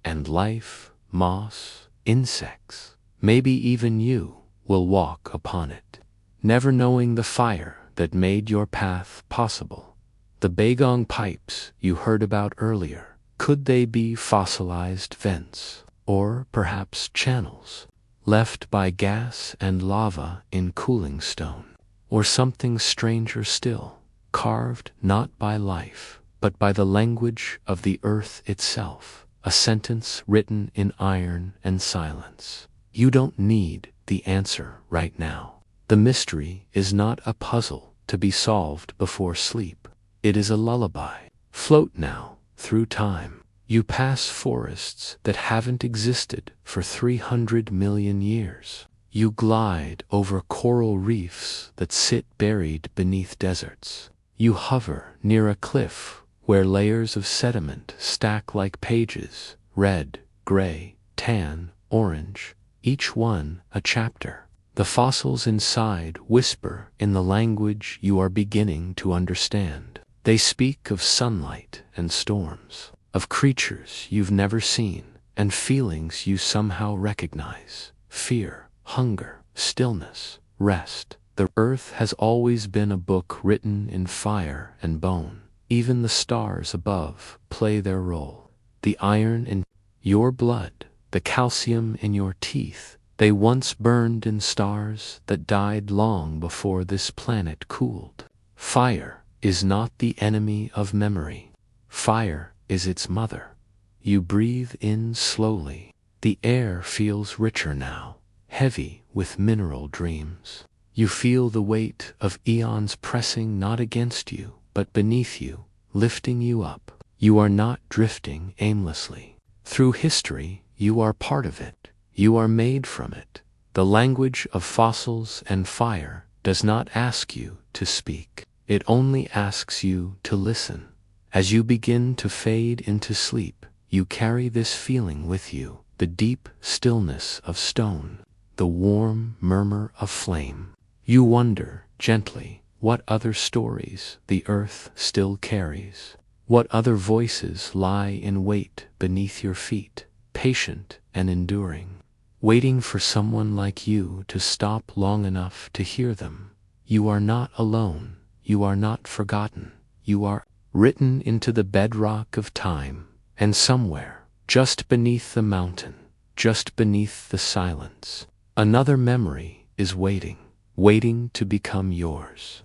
Speaker 1: and life, moss, insects, maybe even you, will walk upon it, never knowing the fire that made your path possible. The Baigong Pipes you heard about earlier, could they be fossilized vents, or perhaps channels, left by gas and lava in cooling stone? Or something stranger still, carved not by life, but by the language of the earth itself, a sentence written in iron and silence? You don't need the answer right now. The mystery is not a puzzle to be solved before sleep. It is a lullaby. Float now through time. You pass forests that haven't existed for 300 million years. You glide over coral reefs that sit buried beneath deserts. You hover near a cliff where layers of sediment stack like pages, red, gray, tan, orange, each one a chapter. The fossils inside whisper in the language you are beginning to understand. They speak of sunlight and storms, of creatures you've never seen, and feelings you somehow recognize: fear, hunger, stillness, rest. The earth has always been a book written in fire and bone. Even the stars above play their role. The iron in your blood, the calcium in your teeth, they once burned in stars that died long before this planet cooled. Fire is not the enemy of memory. Fire is its mother. You breathe in slowly. The air feels richer now, heavy with mineral dreams. You feel the weight of eons pressing not against you, but beneath you, lifting you up. You are not drifting aimlessly. Through history, you are part of it. You are made from it. The language of fossils and fire does not ask you to speak. It only asks you to listen. As you begin to fade into sleep, you carry this feeling with you: the deep stillness of stone, the warm murmur of flame. You wonder, gently, what other stories the earth still carries. What other voices lie in wait beneath your feet, patient and enduring, waiting for someone like you to stop long enough to hear them. You are not alone. You are not forgotten. You are written into the bedrock of time, and somewhere, just beneath the mountain, just beneath the silence, another memory is waiting, waiting to become yours.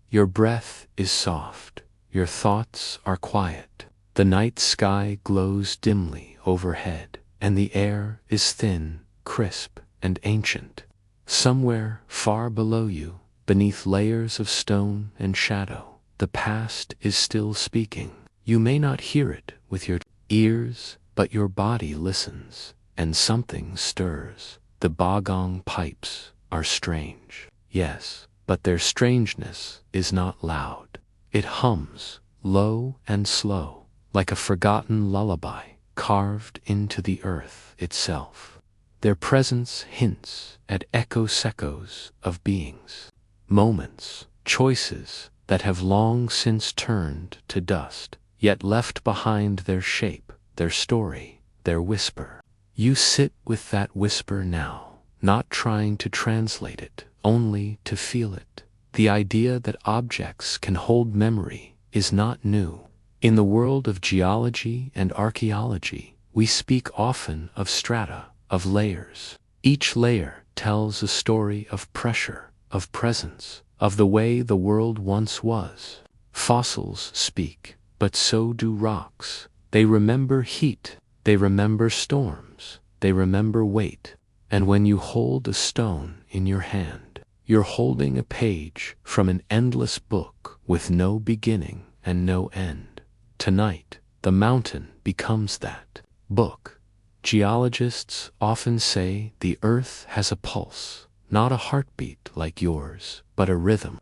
Speaker 1: Your breath is soft. Your thoughts are quiet. The night sky glows dimly overhead, and the air is thin, crisp, and ancient. Somewhere far below you, beneath layers of stone and shadow, the past is still speaking. You may not hear it with your ears, but your body listens, and something stirs. The Baigong Pipes are strange, yes, but their strangeness is not loud. It hums, low and slow, like a forgotten lullaby carved into the earth itself. Their presence hints at echoes of beings, moments, choices that have long since turned to dust, yet left behind their shape, their story, their whisper. You sit with that whisper now, not trying to translate it, only to feel it. The idea that objects can hold memory is not new. In the world of geology and archaeology, we speak often of strata, of layers. Each layer tells a story of pressure, of presence, of the way the world once was. Fossils speak, but so do rocks. They remember heat, they remember storms, they remember weight. And when you hold a stone in your hand, you're holding a page from an endless book with no beginning and no end. Tonight, the mountain becomes that book. Geologists often say the earth has a pulse, not a heartbeat like yours, but a rhythm.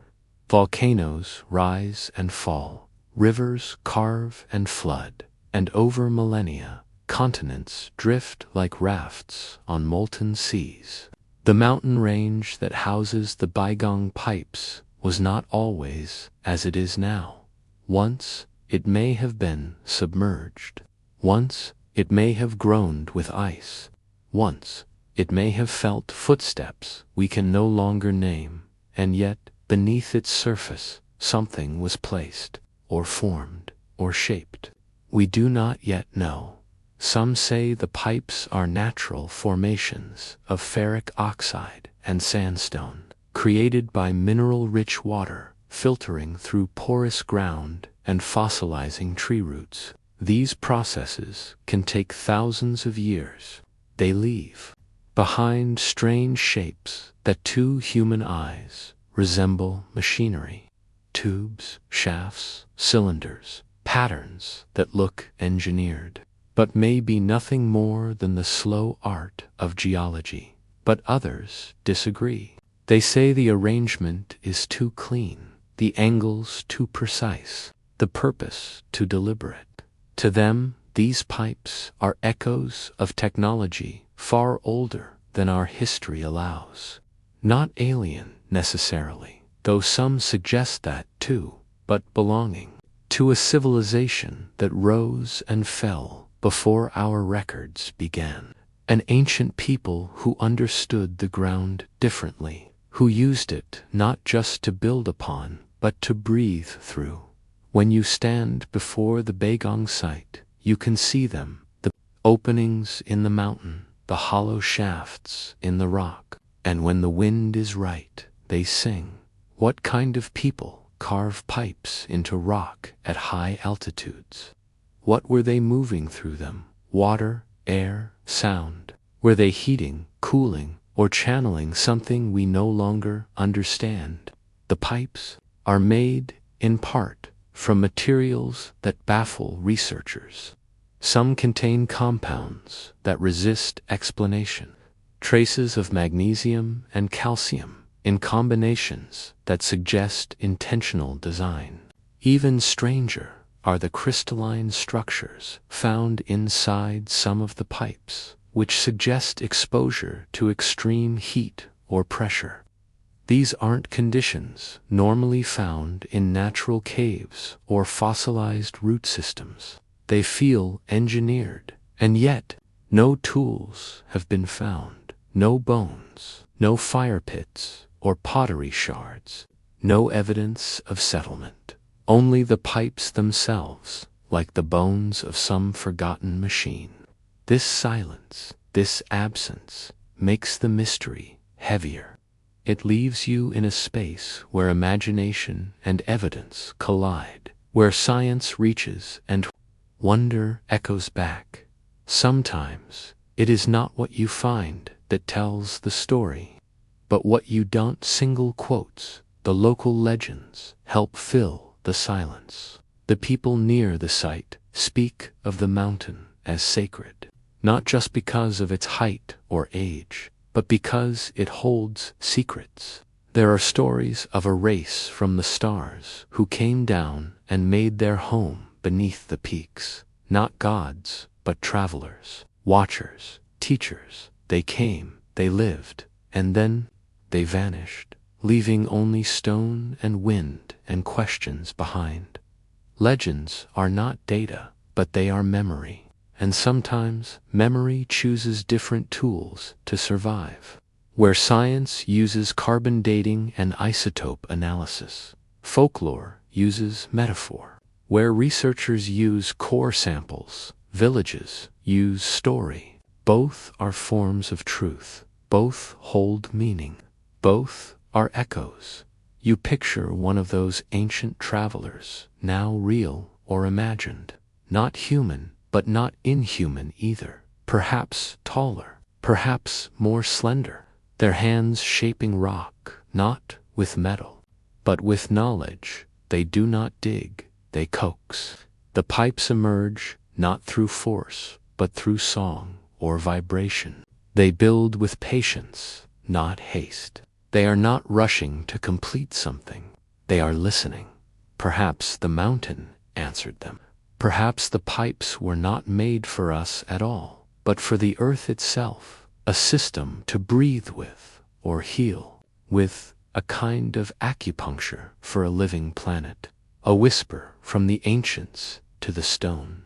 Speaker 1: Volcanoes rise and fall, rivers carve and flood, and over millennia, continents drift like rafts on molten seas. The mountain range that houses the Baigong Pipes was not always as it is now. Once, it may have been submerged. Once, it may have groaned with ice. Once, it may have felt footsteps we can no longer name, and yet, beneath its surface, something was placed, or formed, or shaped. We do not yet know. Some say the pipes are natural formations of ferric oxide and sandstone, created by mineral-rich water filtering through porous ground and fossilizing tree roots. These processes can take thousands of years. They leave behind strange shapes that to human eyes resemble machinery. Tubes, shafts, cylinders, patterns that look engineered, but may be nothing more than the slow art of geology. But others disagree. They say the arrangement is too clean, the angles too precise, the purpose too deliberate. To them, these pipes are echoes of technology far older than our history allows. Not alien, necessarily, though some suggest that too, but belonging to a civilization that rose and fell before our records began. An ancient people who understood the ground differently, who used it not just to build upon, but to breathe through. When you stand before the Baigong site, you can see them, the openings in the mountain, the hollow shafts in the rock, and when the wind is right, they sing. What kind of people carve pipes into rock at high altitudes? What were they moving through them? Water, air, sound? Were they heating, cooling, or channeling something we no longer understand? The pipes are made, in part, from materials that baffle researchers. Some contain compounds that resist explanation, traces of magnesium and calcium in combinations that suggest intentional design. Even stranger are the crystalline structures found inside some of the pipes, which suggest exposure to extreme heat or pressure. These aren't conditions normally found in natural caves or fossilized root systems. They feel engineered, and yet no tools have been found, no bones, no fire pits or pottery shards, no evidence of settlement. Only the pipes themselves, like the bones of some forgotten machine. This silence, this absence, makes the mystery heavier. It leaves you in a space where imagination and evidence collide, where science reaches and wonder echoes back. Sometimes it is not what you find that tells the story, but what you don't. Single quotes, the local legends, help fill the silence. The people near the site speak of the mountain as sacred, not just because of its height or age, but because it holds secrets. There are stories of a race from the stars who came down and made their home beneath the peaks. Not gods, but travelers, watchers, teachers. They came, they lived, and then they vanished, leaving only stone and wind and questions behind. Legends are not data, but they are memory. And sometimes memory chooses different tools to survive. where science uses carbon dating and isotope analysis. Folklore uses metaphor, where researchers use core samples. Villages use story. Both are forms of truth. Both hold meaning. Both are echoes. You picture one of those ancient travelers, now real or imagined. Not human, but not inhuman either. Perhaps taller, perhaps more slender. Their hands shaping rock, not with metal, but with knowledge. They do not dig, they coax. The pipes emerge, not through force, but through song or vibration. They build with patience, not haste. They are not rushing to complete something. They are listening. Perhaps the mountain answered them. Perhaps the pipes were not made for us at all, but for the earth itself, a system to breathe with or heal with, a kind of acupuncture for a living planet, a whisper from the ancients to the stone.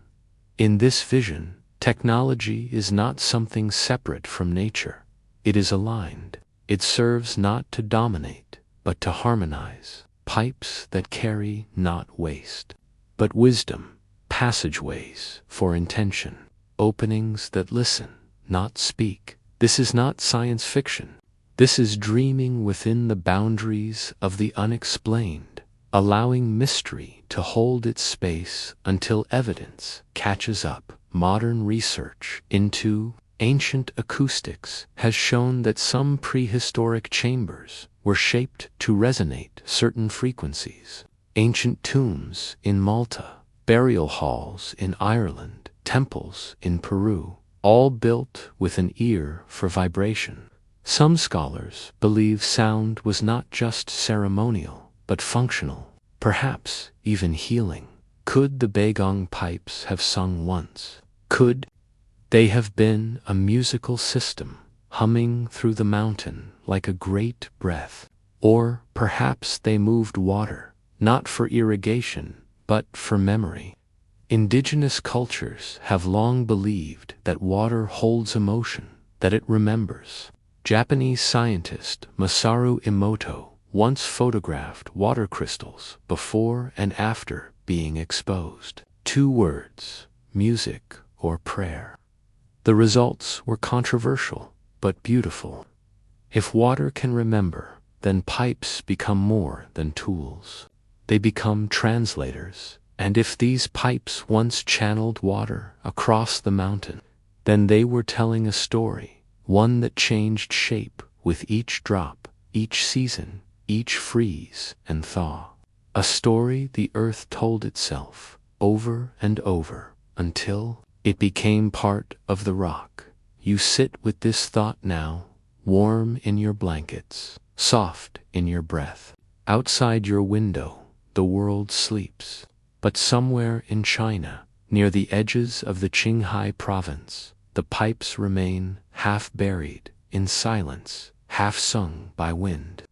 Speaker 1: In this vision, technology is not something separate from nature. It is aligned. It serves not to dominate, but to harmonize. Pipes that carry not waste, but wisdom, passageways for intention, openings that listen, not speak. This is not science fiction. This is dreaming within the boundaries of the unexplained, allowing mystery to hold its space until evidence catches up. Modern research into ancient acoustics has shown that some prehistoric chambers were shaped to resonate certain frequencies. Ancient tombs in Malta, burial halls in Ireland, temples in Peru, all built with an ear for vibration. Some scholars believe sound was not just ceremonial, but functional, perhaps even healing. Could the Baigong Pipes have sung once? Could they have been a musical system, humming through the mountain like a great breath? Or perhaps they moved water, not for irrigation, but for memory. Indigenous cultures have long believed that water holds emotion, that it remembers. Japanese scientist Masaru Emoto once photographed water crystals before and after being exposed. 2 words, music or prayer. The results were controversial, but beautiful. If water can remember, then pipes become more than tools. They become translators. And if these pipes once channeled water across the mountain, then they were telling a story, one that changed shape with each drop, each season, each freeze and thaw. A story the earth told itself over and over until it became part of the rock. You sit with this thought now, warm in your blankets, soft in your breath. Outside your window, the world sleeps. But somewhere in China, near the edges of the Qinghai Province, the pipes remain half buried in silence, half sung by wind.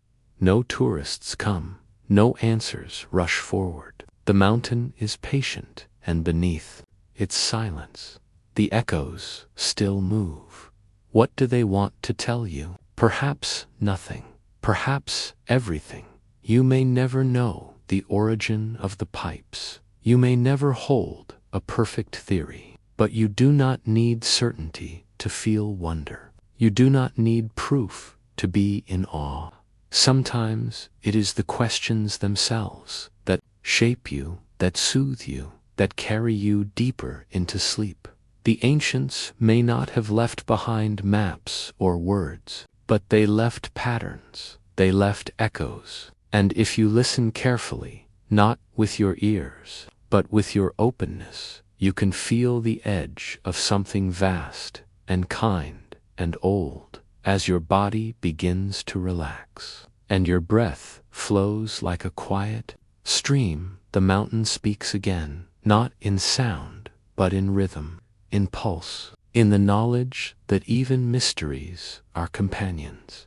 Speaker 1: No tourists come, no answers rush forward. The mountain is patient, and beneath its silence, the echoes still move. What do they want to tell you? Perhaps nothing, perhaps everything. You may never know the origin of the pipes. You may never hold a perfect theory, but you do not need certainty to feel wonder. You do not need proof to be in awe. Sometimes it is the questions themselves that shape you, that soothe you, that carry you deeper into sleep. The ancients may not have left behind maps or words, but they left patterns, they left echoes. And if you listen carefully, not with your ears, but with your openness, you can feel the edge of something vast and kind and old as your body begins to relax, and your breath flows like a quiet stream. The mountain speaks again, not in sound, but in rhythm, in pulse, in the knowledge that even mysteries are companions.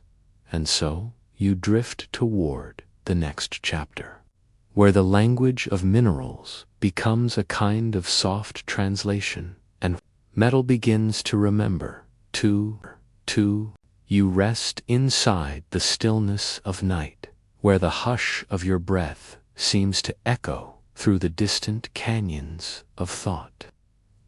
Speaker 1: And so you drift toward the next chapter, where the language of minerals becomes a kind of soft translation, and metal begins to remember, to You rest inside the stillness of night, where the hush of your breath seems to echo through the distant canyons of thought.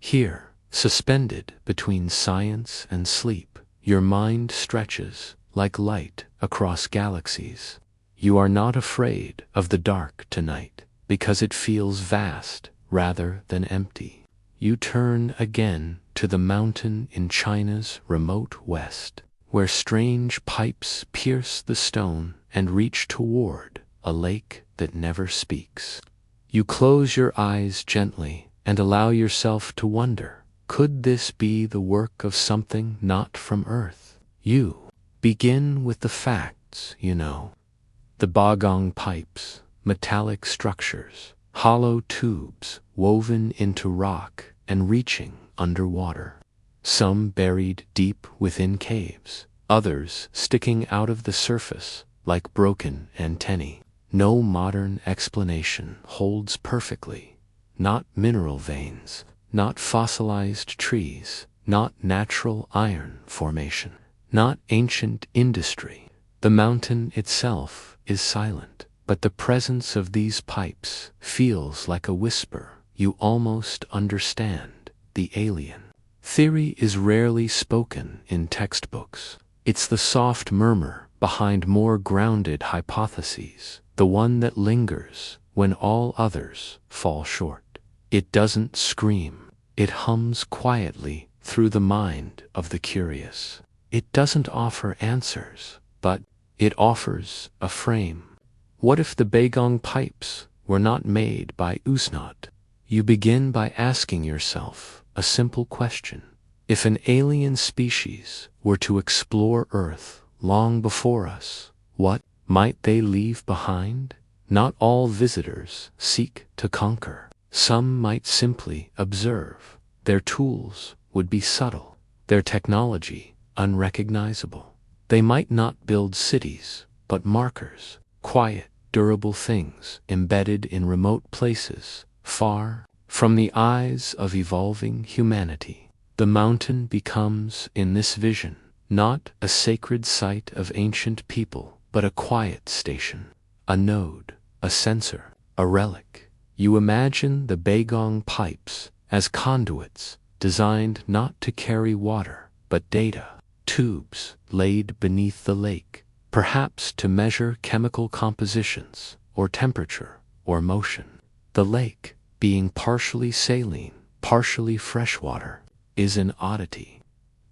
Speaker 1: Here, suspended between science and sleep, your mind stretches like light across galaxies. You are not afraid of the dark tonight, because it feels vast rather than empty. You turn again to the mountain in China's remote west, where strange pipes pierce the stone and reach toward a lake that never speaks. You close your eyes gently and allow yourself to wonder, could this be the work of something not from Earth? You begin with the facts, the Baigong Pipes, metallic structures, hollow tubes woven into rock and reaching underwater. Some buried deep within caves, others sticking out of the surface like broken antennae. No modern explanation holds perfectly. Not mineral veins, not fossilized trees, not natural iron formation, not ancient industry. The mountain itself is silent, but the presence of these pipes feels like a whisper. You almost understand the alien. Theory is rarely spoken in textbooks. It's the soft murmur behind more grounded hypotheses, the one that lingers when all others fall short. It doesn't scream. It hums quietly through the mind of the curious. It doesn't offer answers, but it offers a frame. What if the Baigong Pipes were not made by Usnot? You begin by asking yourself a simple question. If an alien species were to explore Earth long before us, what might they leave behind? Not all visitors seek to conquer. Some might simply observe. Their tools would be subtle, their technology unrecognizable. They might not build cities, but markers, quiet, durable things embedded in remote places, far from the eyes of evolving humanity. The mountain becomes, in this vision, not a sacred site of ancient people, but a quiet station, a node, a sensor, a relic. You imagine the Baigong Pipes as conduits designed not to carry water, but data, tubes laid beneath the lake, perhaps to measure chemical compositions, or temperature, or motion. The lake, being partially saline, partially freshwater, is an oddity.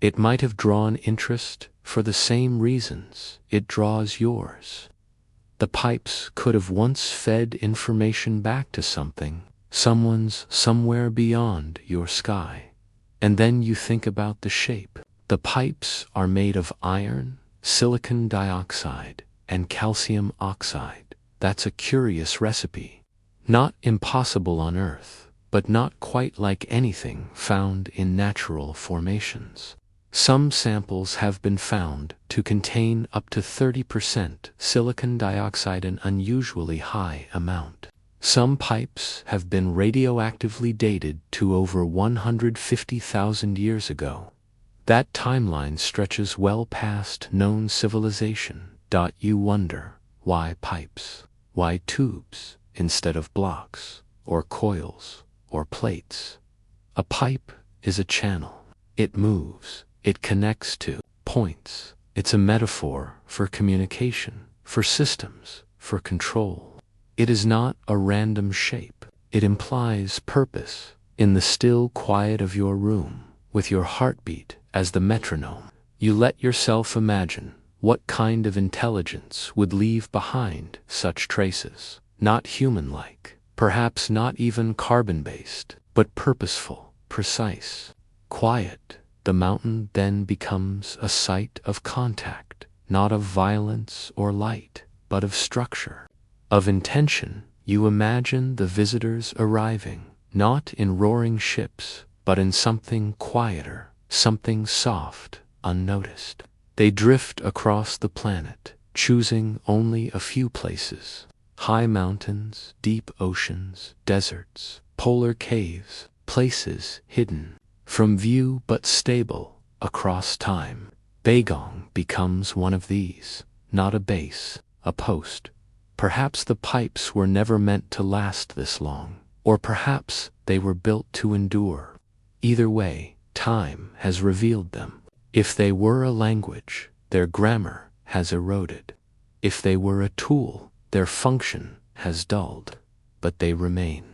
Speaker 1: It might have drawn interest for the same reasons it draws yours. The pipes could have once fed information back to something, someone's somewhere beyond your sky. And then you think about the shape. The pipes are made of iron, silicon dioxide, and calcium oxide. That's a curious recipe. Not impossible on Earth, but not quite like anything found in natural formations. Some samples have been found to contain up to 30% silicon dioxide, an unusually high amount. Some pipes have been radioactively dated to over 150,000 years ago. That timeline stretches well past known civilization. You wonder, why pipes? Why tubes instead of blocks, or coils, or plates? A pipe is a channel. It moves. It connects to points. It's a metaphor for communication, for systems, for control. It is not a random shape. It implies purpose. In the still quiet of your room, with your heartbeat as the metronome, you let yourself imagine what kind of intelligence would leave behind such traces. Not human-like, perhaps not even carbon-based, but purposeful, precise, quiet. The mountain then becomes a site of contact, not of violence or light, but of structure, of intention. You imagine the visitors arriving, not in roaring ships, but in something quieter, something soft, unnoticed. They drift across the planet, choosing only a few places. High mountains, deep oceans, deserts, polar caves, places hidden from view but stable across time. Baigong becomes one of these, not a base, a post. Perhaps the pipes were never meant to last this long, or perhaps they were built to endure. Either way, time has revealed them. If they were a language, their grammar has eroded. If they were a tool, their function has dulled. But they remain.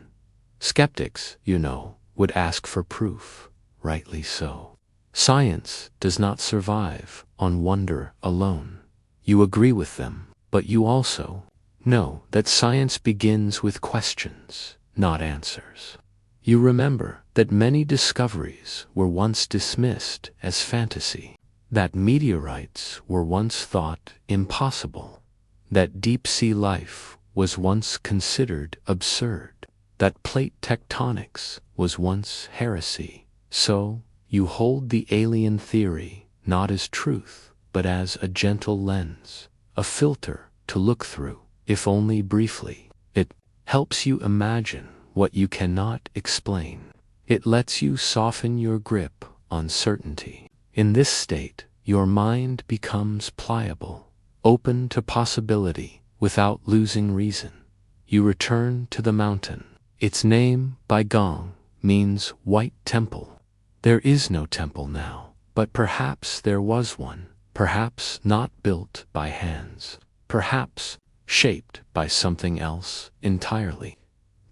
Speaker 1: Skeptics, you know, would ask for proof, rightly so. Science does not survive on wonder alone. You agree with them, but you also know that science begins with questions, not answers. You remember that many discoveries were once dismissed as fantasy, that meteorites were once thought impossible, that deep-sea life was once considered absurd, that plate tectonics was once heresy. So, you hold the alien theory not as truth, but as a gentle lens, a filter to look through, if only briefly. It helps you imagine what you cannot explain. It lets you soften your grip on certainty. In this state, your mind becomes pliable, open to possibility without losing reason. You return to the mountain. Its name, Baigong, means white temple. There is no temple now, but perhaps there was one, perhaps not built by hands, perhaps shaped by something else entirely.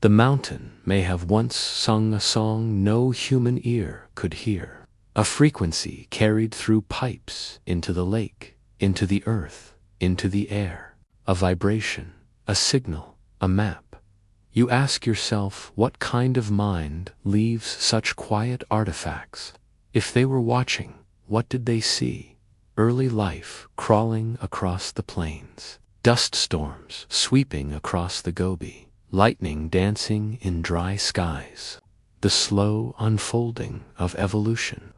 Speaker 1: The mountain may have once sung a song no human ear could hear, a frequency carried through pipes into the lake, into the earth, into the air, a vibration, a signal, a map. You ask yourself what kind of mind leaves such quiet artifacts. If they were watching, what did they see? Early life crawling across the plains, dust storms sweeping across the Gobi, lightning dancing in dry skies, the slow unfolding of evolution.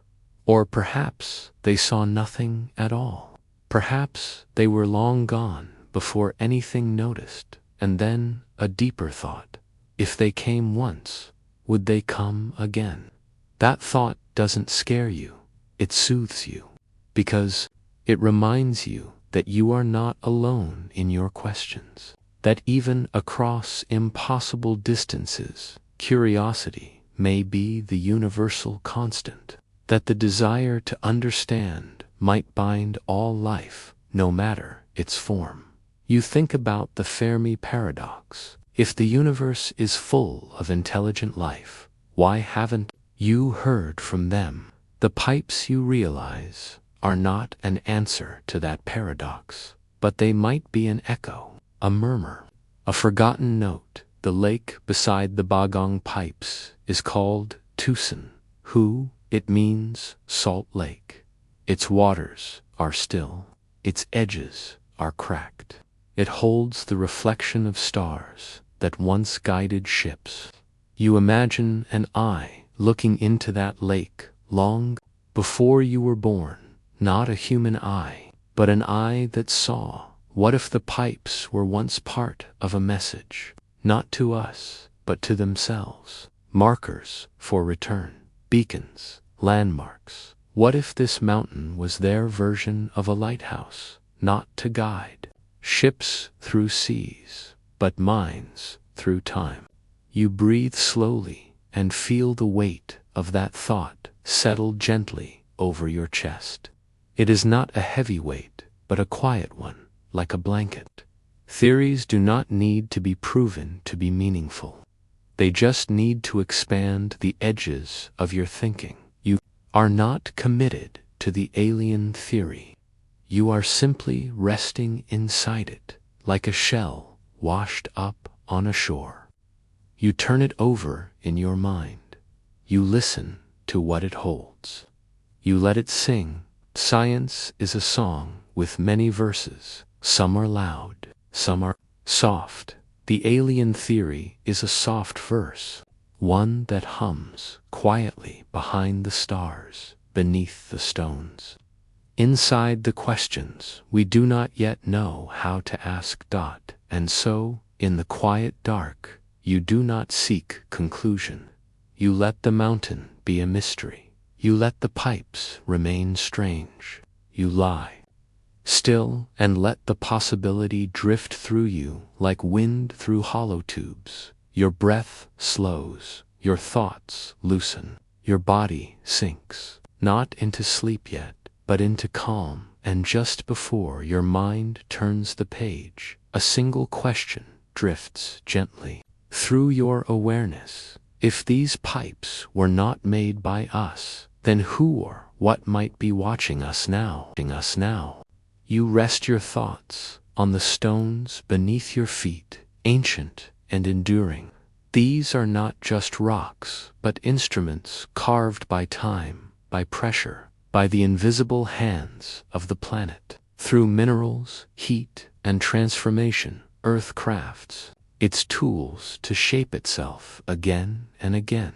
Speaker 1: Or perhaps they saw nothing at all. Perhaps they were long gone before anything noticed. And then a deeper thought. If they came once, would they come again? That thought doesn't scare you. It soothes you. Because it reminds you that you are not alone in your questions. That even across impossible distances, curiosity may be the universal constant. That the desire to understand might bind all life, no matter its form. You think about the Fermi paradox. If the universe is full of intelligent life, why haven't you heard from them? The pipes, you realize, are not an answer to that paradox, but they might be an echo, a murmur, a forgotten note. The lake beside the Baigong Pipes is called Tucson. It means salt lake. Its waters are still. Its edges are cracked. It holds the reflection of stars that once guided ships. You imagine an eye looking into that lake long before you were born. Not a human eye, but an eye that saw. What if the pipes were once part of a message? Not to us, but to themselves. Markers for return. Beacons. Landmarks. What if this mountain was their version of a lighthouse? Not to guide ships through seas, but minds through time. You breathe slowly and feel the weight of that thought settle gently over your chest. It is not a heavy weight, but a quiet one, like a blanket. Theories do not need to be proven to be meaningful. They just need to expand the edges of your thinking. You are not committed to the alien theory. You are simply resting inside it, like a shell washed up on a shore. You turn it over in your mind. You listen to what it holds. You let it sing. Science is a song with many verses. Some are loud, some are soft. The alien theory is a soft verse, one that hums quietly behind the stars, beneath the stones. Inside the questions we do not yet know how to ask. And so, in the quiet dark, you do not seek conclusion. You let the mountain be a mystery. You let the pipes remain strange. you lie still and let the possibility drift through you like wind through hollow tubes. Your breath slows, your thoughts loosen, your body sinks, not into sleep yet, but into calm, and just before your mind turns the page, a single question drifts gently through your awareness. If these pipes were not made by us, then who or what might be watching us now? You rest your thoughts on the stones beneath your feet, ancient and enduring. These are not just rocks, but instruments carved by time, by pressure, by the invisible hands of the planet. Through minerals, heat, and transformation, Earth crafts its tools to shape itself again and again.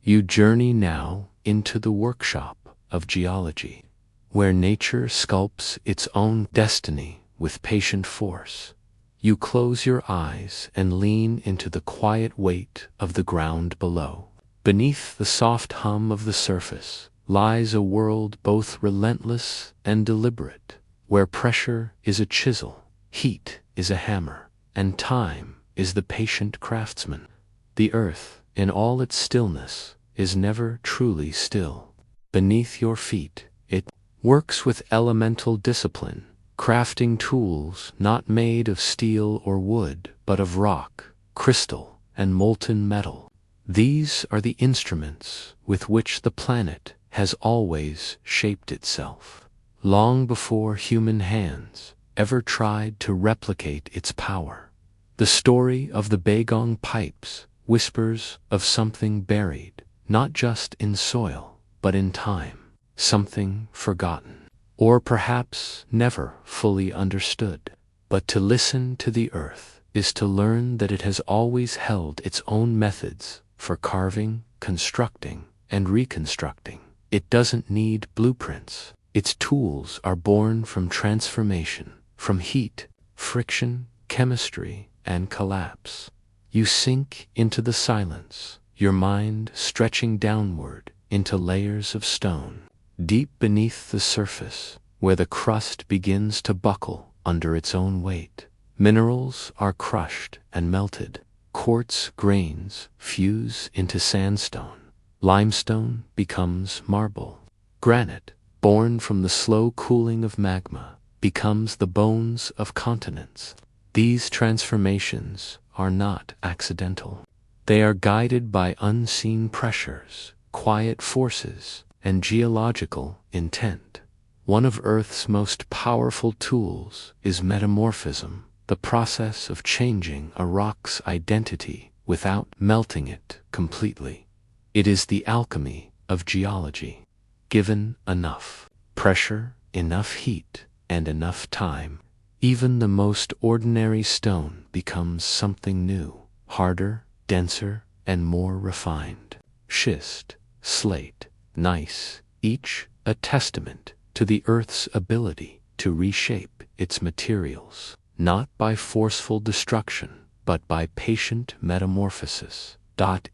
Speaker 1: You journey now into the workshop of geology, where nature sculpts its own destiny with patient force. You close your eyes and lean into the quiet weight of the ground below. Beneath the soft hum of the surface lies a world both relentless and deliberate, where pressure is a chisel, heat is a hammer, and time is the patient craftsman. The earth, in all its stillness, is never truly still. Beneath your feet, it works with elemental discipline, crafting tools not made of steel or wood, but of rock, crystal, and molten metal. These are the instruments with which the planet has always shaped itself, long before human hands ever tried to replicate its power. The story of the Baigong Pipes whispers of something buried, not just in soil, but in time, something forgotten, or perhaps never fully understood. But to listen to the earth is to learn that it has always held its own methods for carving, constructing, and reconstructing. It doesn't need blueprints. Its tools are born from transformation, from heat, friction, chemistry, and collapse. You sink into the silence, your mind stretching downward into layers of stone, deep beneath the surface, where the crust begins to buckle under its own weight. Minerals are crushed and melted. Quartz grains fuse into sandstone. Limestone becomes marble. Granite, born from the slow cooling of magma, becomes the bones of continents. These transformations are not accidental. They are guided by unseen pressures, quiet forces, and geological intent. One of Earth's most powerful tools is metamorphism, the process of changing a rock's identity without melting it completely. It is the alchemy of geology. Given enough pressure, enough heat, and enough time, even the most ordinary stone becomes something new, harder, denser, and more refined. Schist, slate, gneiss, each a testament to the Earth's ability to reshape its materials, not by forceful destruction, but by patient metamorphosis.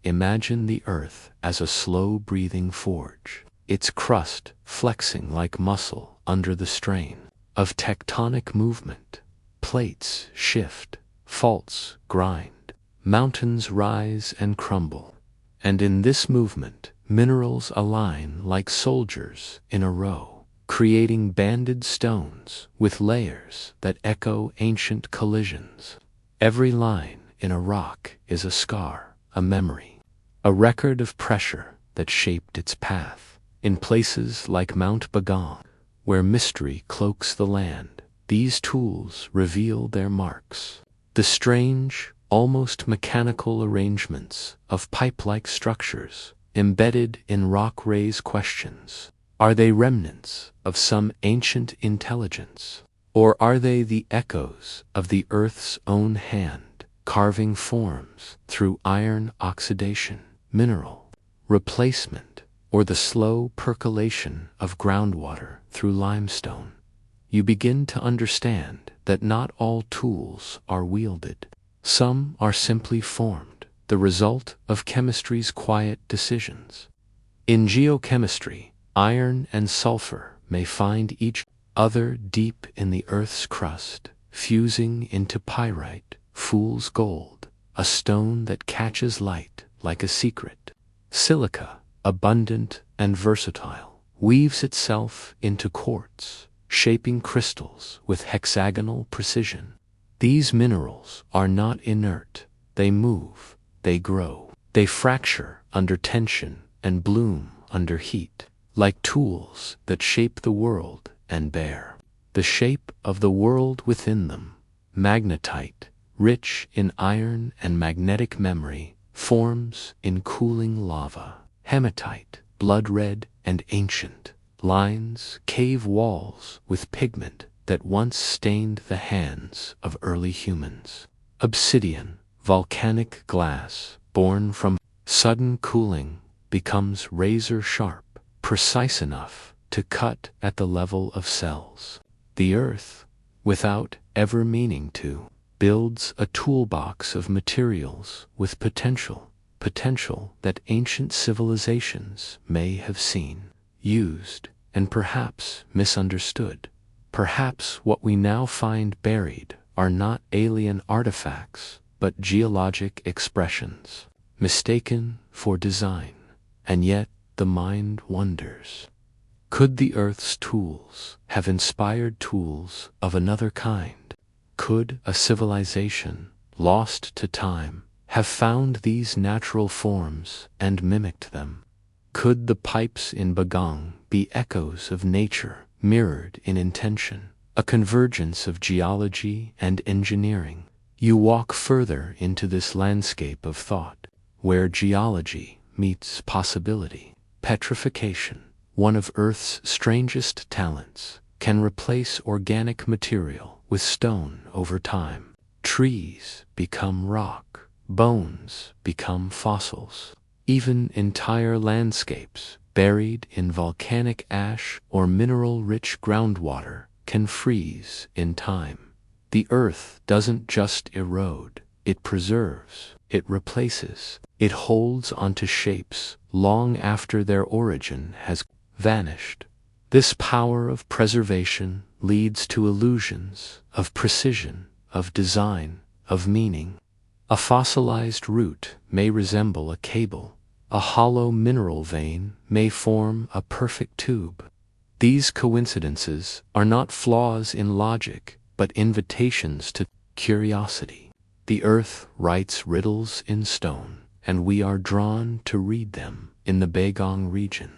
Speaker 1: Imagine the Earth as a slow-breathing forge, its crust flexing like muscle under the strain of tectonic movement. Plates shift, faults grind, mountains rise and crumble, and in this movement, minerals align like soldiers in a row, creating banded stones with layers that echo ancient collisions. Every line in a rock is a scar, a memory, a record of pressure that shaped its path. In places like Mount Baigong, where mystery cloaks the land, these tools reveal their marks. The strange, almost mechanical arrangements of pipe-like structures embedded in rock raise questions. Are they remnants of some ancient intelligence? Or are they the echoes of the Earth's own hand, carving forms through iron oxidation, mineral replacement, or the slow percolation of groundwater through limestone? You begin to understand that not all tools are wielded. Some are simply formed, the result of chemistry's quiet decisions. In geochemistry, iron and sulfur may find each other deep in the earth's crust, fusing into pyrite, fool's gold, a stone that catches light like a secret. Silica, abundant and versatile, weaves itself into quartz, shaping crystals with hexagonal precision. These minerals are not inert. They move, they grow, they fracture under tension and bloom under heat, like tools that shape the world and bear the shape of the world within them. Magnetite, rich in iron and magnetic memory, forms in cooling lava. Hematite, blood-red and ancient, lines cave walls with pigment that once stained the hands of early humans. Obsidian, volcanic glass, born from sudden cooling, becomes razor-sharp, precise enough to cut at the level of cells. The earth, without ever meaning to, builds a toolbox of materials with potential that ancient civilizations may have seen, used, and perhaps misunderstood. Perhaps what we now find buried are not alien artifacts, but geologic expressions, mistaken for design. And yet the mind wonders. Could the Earth's tools have inspired tools of another kind? Could a civilization, lost to time, have found these natural forms and mimicked them? Could the pipes in Baigong be echoes of nature mirrored in intention, a convergence of geology and engineering? You walk further into this landscape of thought, where geology meets possibility. Petrification, one of Earth's strangest talents, can replace organic material with stone over time. Trees become rock, bones become fossils. Even entire landscapes, buried in volcanic ash or mineral-rich groundwater, can freeze in time. The earth doesn't just erode, it preserves, it replaces, it holds onto shapes long after their origin has vanished. This power of preservation leads to illusions of precision, of design, of meaning. A fossilized root may resemble a cable. A hollow mineral vein may form a perfect tube. These coincidences are not flaws in logic, but invitations to curiosity. The earth writes riddles in stone, and we are drawn to read them in the Baigong region.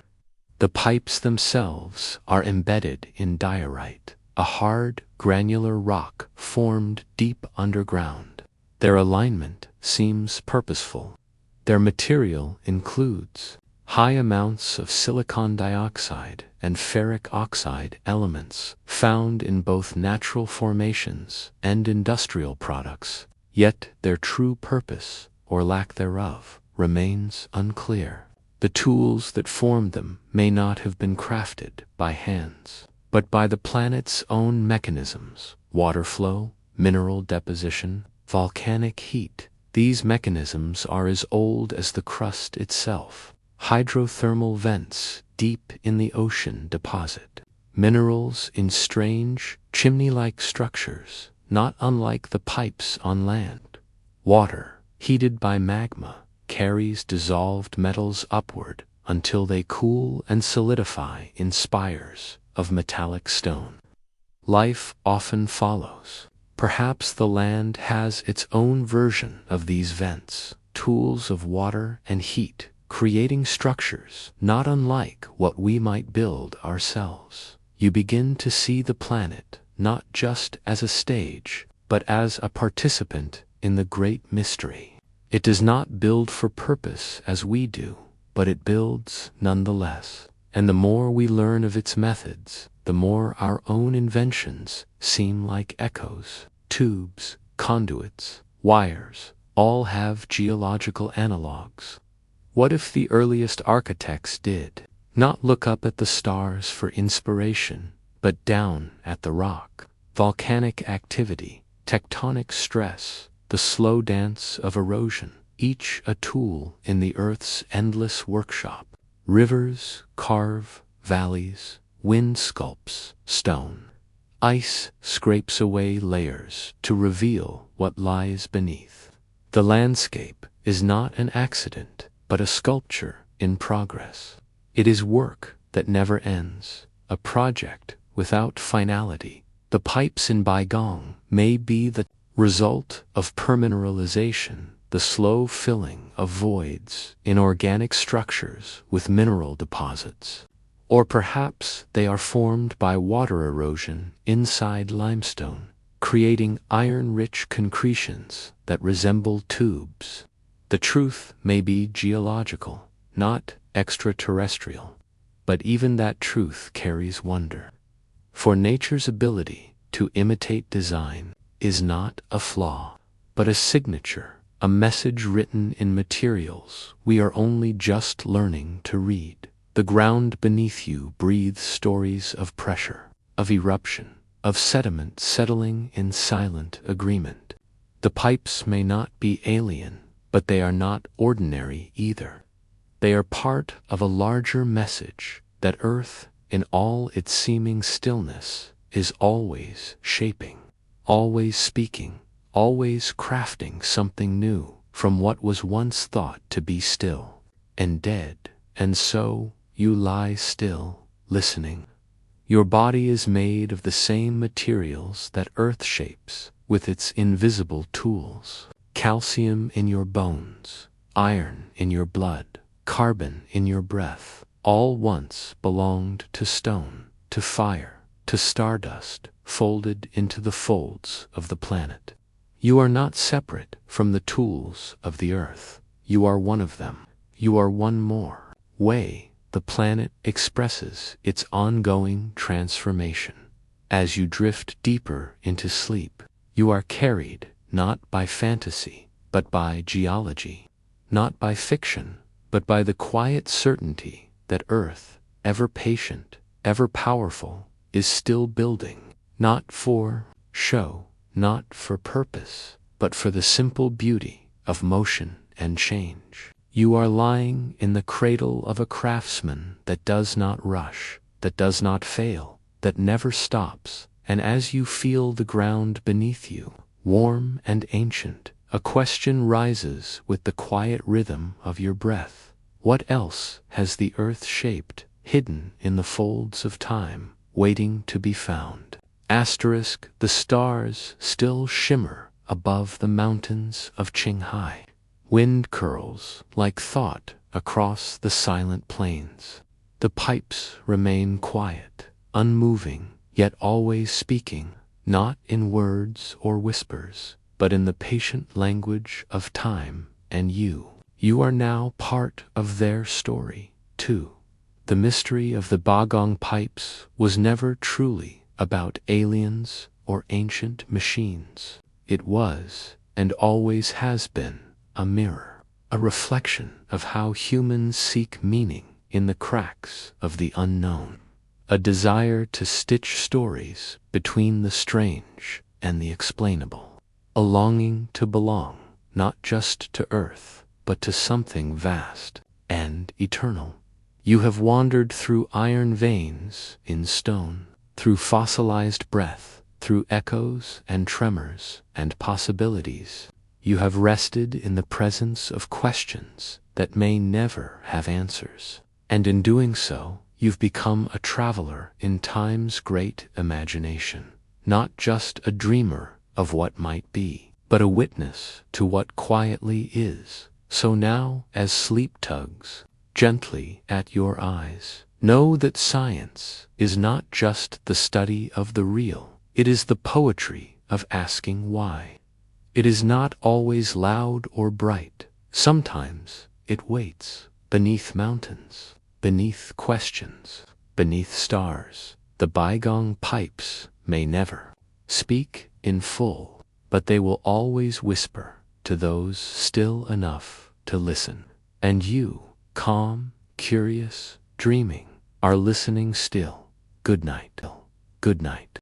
Speaker 1: The pipes themselves are embedded in diorite, a hard, granular rock formed deep underground. Their alignment seems purposeful. Their material includes high amounts of silicon dioxide and ferric oxide elements found in both natural formations and industrial products, yet their true purpose, or lack thereof, remains unclear. The tools that formed them may not have been crafted by hands, but by the planet's own mechanisms: water flow, mineral deposition, volcanic heat. These mechanisms are as old as the crust itself. Hydrothermal vents deep in the ocean deposit minerals in strange, chimney-like structures, not unlike the pipes on land. Water, heated by magma, carries dissolved metals upward until they cool and solidify in spires of metallic stone. Life often follows. Perhaps the land has its own version of these vents, tools of water and heat, creating structures not unlike what we might build ourselves. You begin to see the planet not just as a stage, but as a participant in the great mystery. It does not build for purpose as we do, but it builds nonetheless. And the more we learn of its methods, the more our own inventions seem like echoes. Tubes, conduits, wires, all have geological analogs. What if the earliest architects did not look up at the stars for inspiration, but down at the rock? Volcanic activity, tectonic stress, the slow dance of erosion, each a tool in the earth's endless workshop. Rivers carve valleys, Wind sculpts stone. Ice scrapes away layers to reveal what lies beneath. The landscape is not an accident, but a sculpture in progress. It is work that never ends, a project without finality. The pipes in Baigong may be the result of permineralization, the slow filling of voids in organic structures with mineral deposits. Or perhaps they are formed by water erosion inside limestone, creating iron-rich concretions that resemble tubes. The truth may be geological, not extraterrestrial, but even that truth carries wonder. For nature's ability to imitate design is not a flaw, but a signature, a message written in materials we are only just learning to read. The ground beneath you breathes stories of pressure, of eruption, of sediment settling in silent agreement. The pipes may not be alien, but they are not ordinary either. They are part of a larger message that Earth, in all its seeming stillness, is always shaping, always speaking, always crafting something new from what was once thought to be still and dead. And so you lie still, listening. Your body is made of the same materials that Earth shapes with its invisible tools. Calcium in your bones, iron in your blood, carbon in your breath, all once belonged to stone, to fire, to stardust, folded into the folds of the planet. You are not separate from the tools of the Earth. You are one of them. You are one more way the planet expresses its ongoing transformation. As you drift deeper into sleep, you are carried not by fantasy, but by geology, not by fiction, but by the quiet certainty that Earth, ever patient, ever powerful, is still building, not for show, not for purpose, but for the simple beauty of motion and change. You are lying in the cradle of a craftsman that does not rush, that does not fail, that never stops, and as you feel the ground beneath you, warm and ancient, a question rises with the quiet rhythm of your breath. What else has the Earth shaped, hidden in the folds of time, waiting to be found? Asterisk, the stars still shimmer above the mountains of Qinghai. Wind curls like thought across the silent plains. The pipes remain quiet, unmoving, yet always speaking, not in words or whispers, but in the patient language of time and you. You are now part of their story, too. The mystery of the Baigong Pipes was never truly about aliens or ancient machines. It was, and always has been, a mirror, a reflection of how humans seek meaning in the cracks of the unknown, a desire to stitch stories between the strange and the explainable, a longing to belong, not just to Earth, but to something vast and eternal. You have wandered through iron veins in stone, through fossilized breath, through echoes and tremors and possibilities. You have rested in the presence of questions that may never have answers. And in doing so, you've become a traveler in time's great imagination, not just a dreamer of what might be, but a witness to what quietly is. So now, as sleep tugs gently at your eyes, know that science is not just the study of the real, it is the poetry of asking why. It is not always loud or bright. Sometimes it waits beneath mountains, beneath questions, beneath stars. The Baigong Pipes may never speak in full, but they will always whisper to those still enough to listen. And you, calm, curious, dreaming, are listening still. Good night. Good night.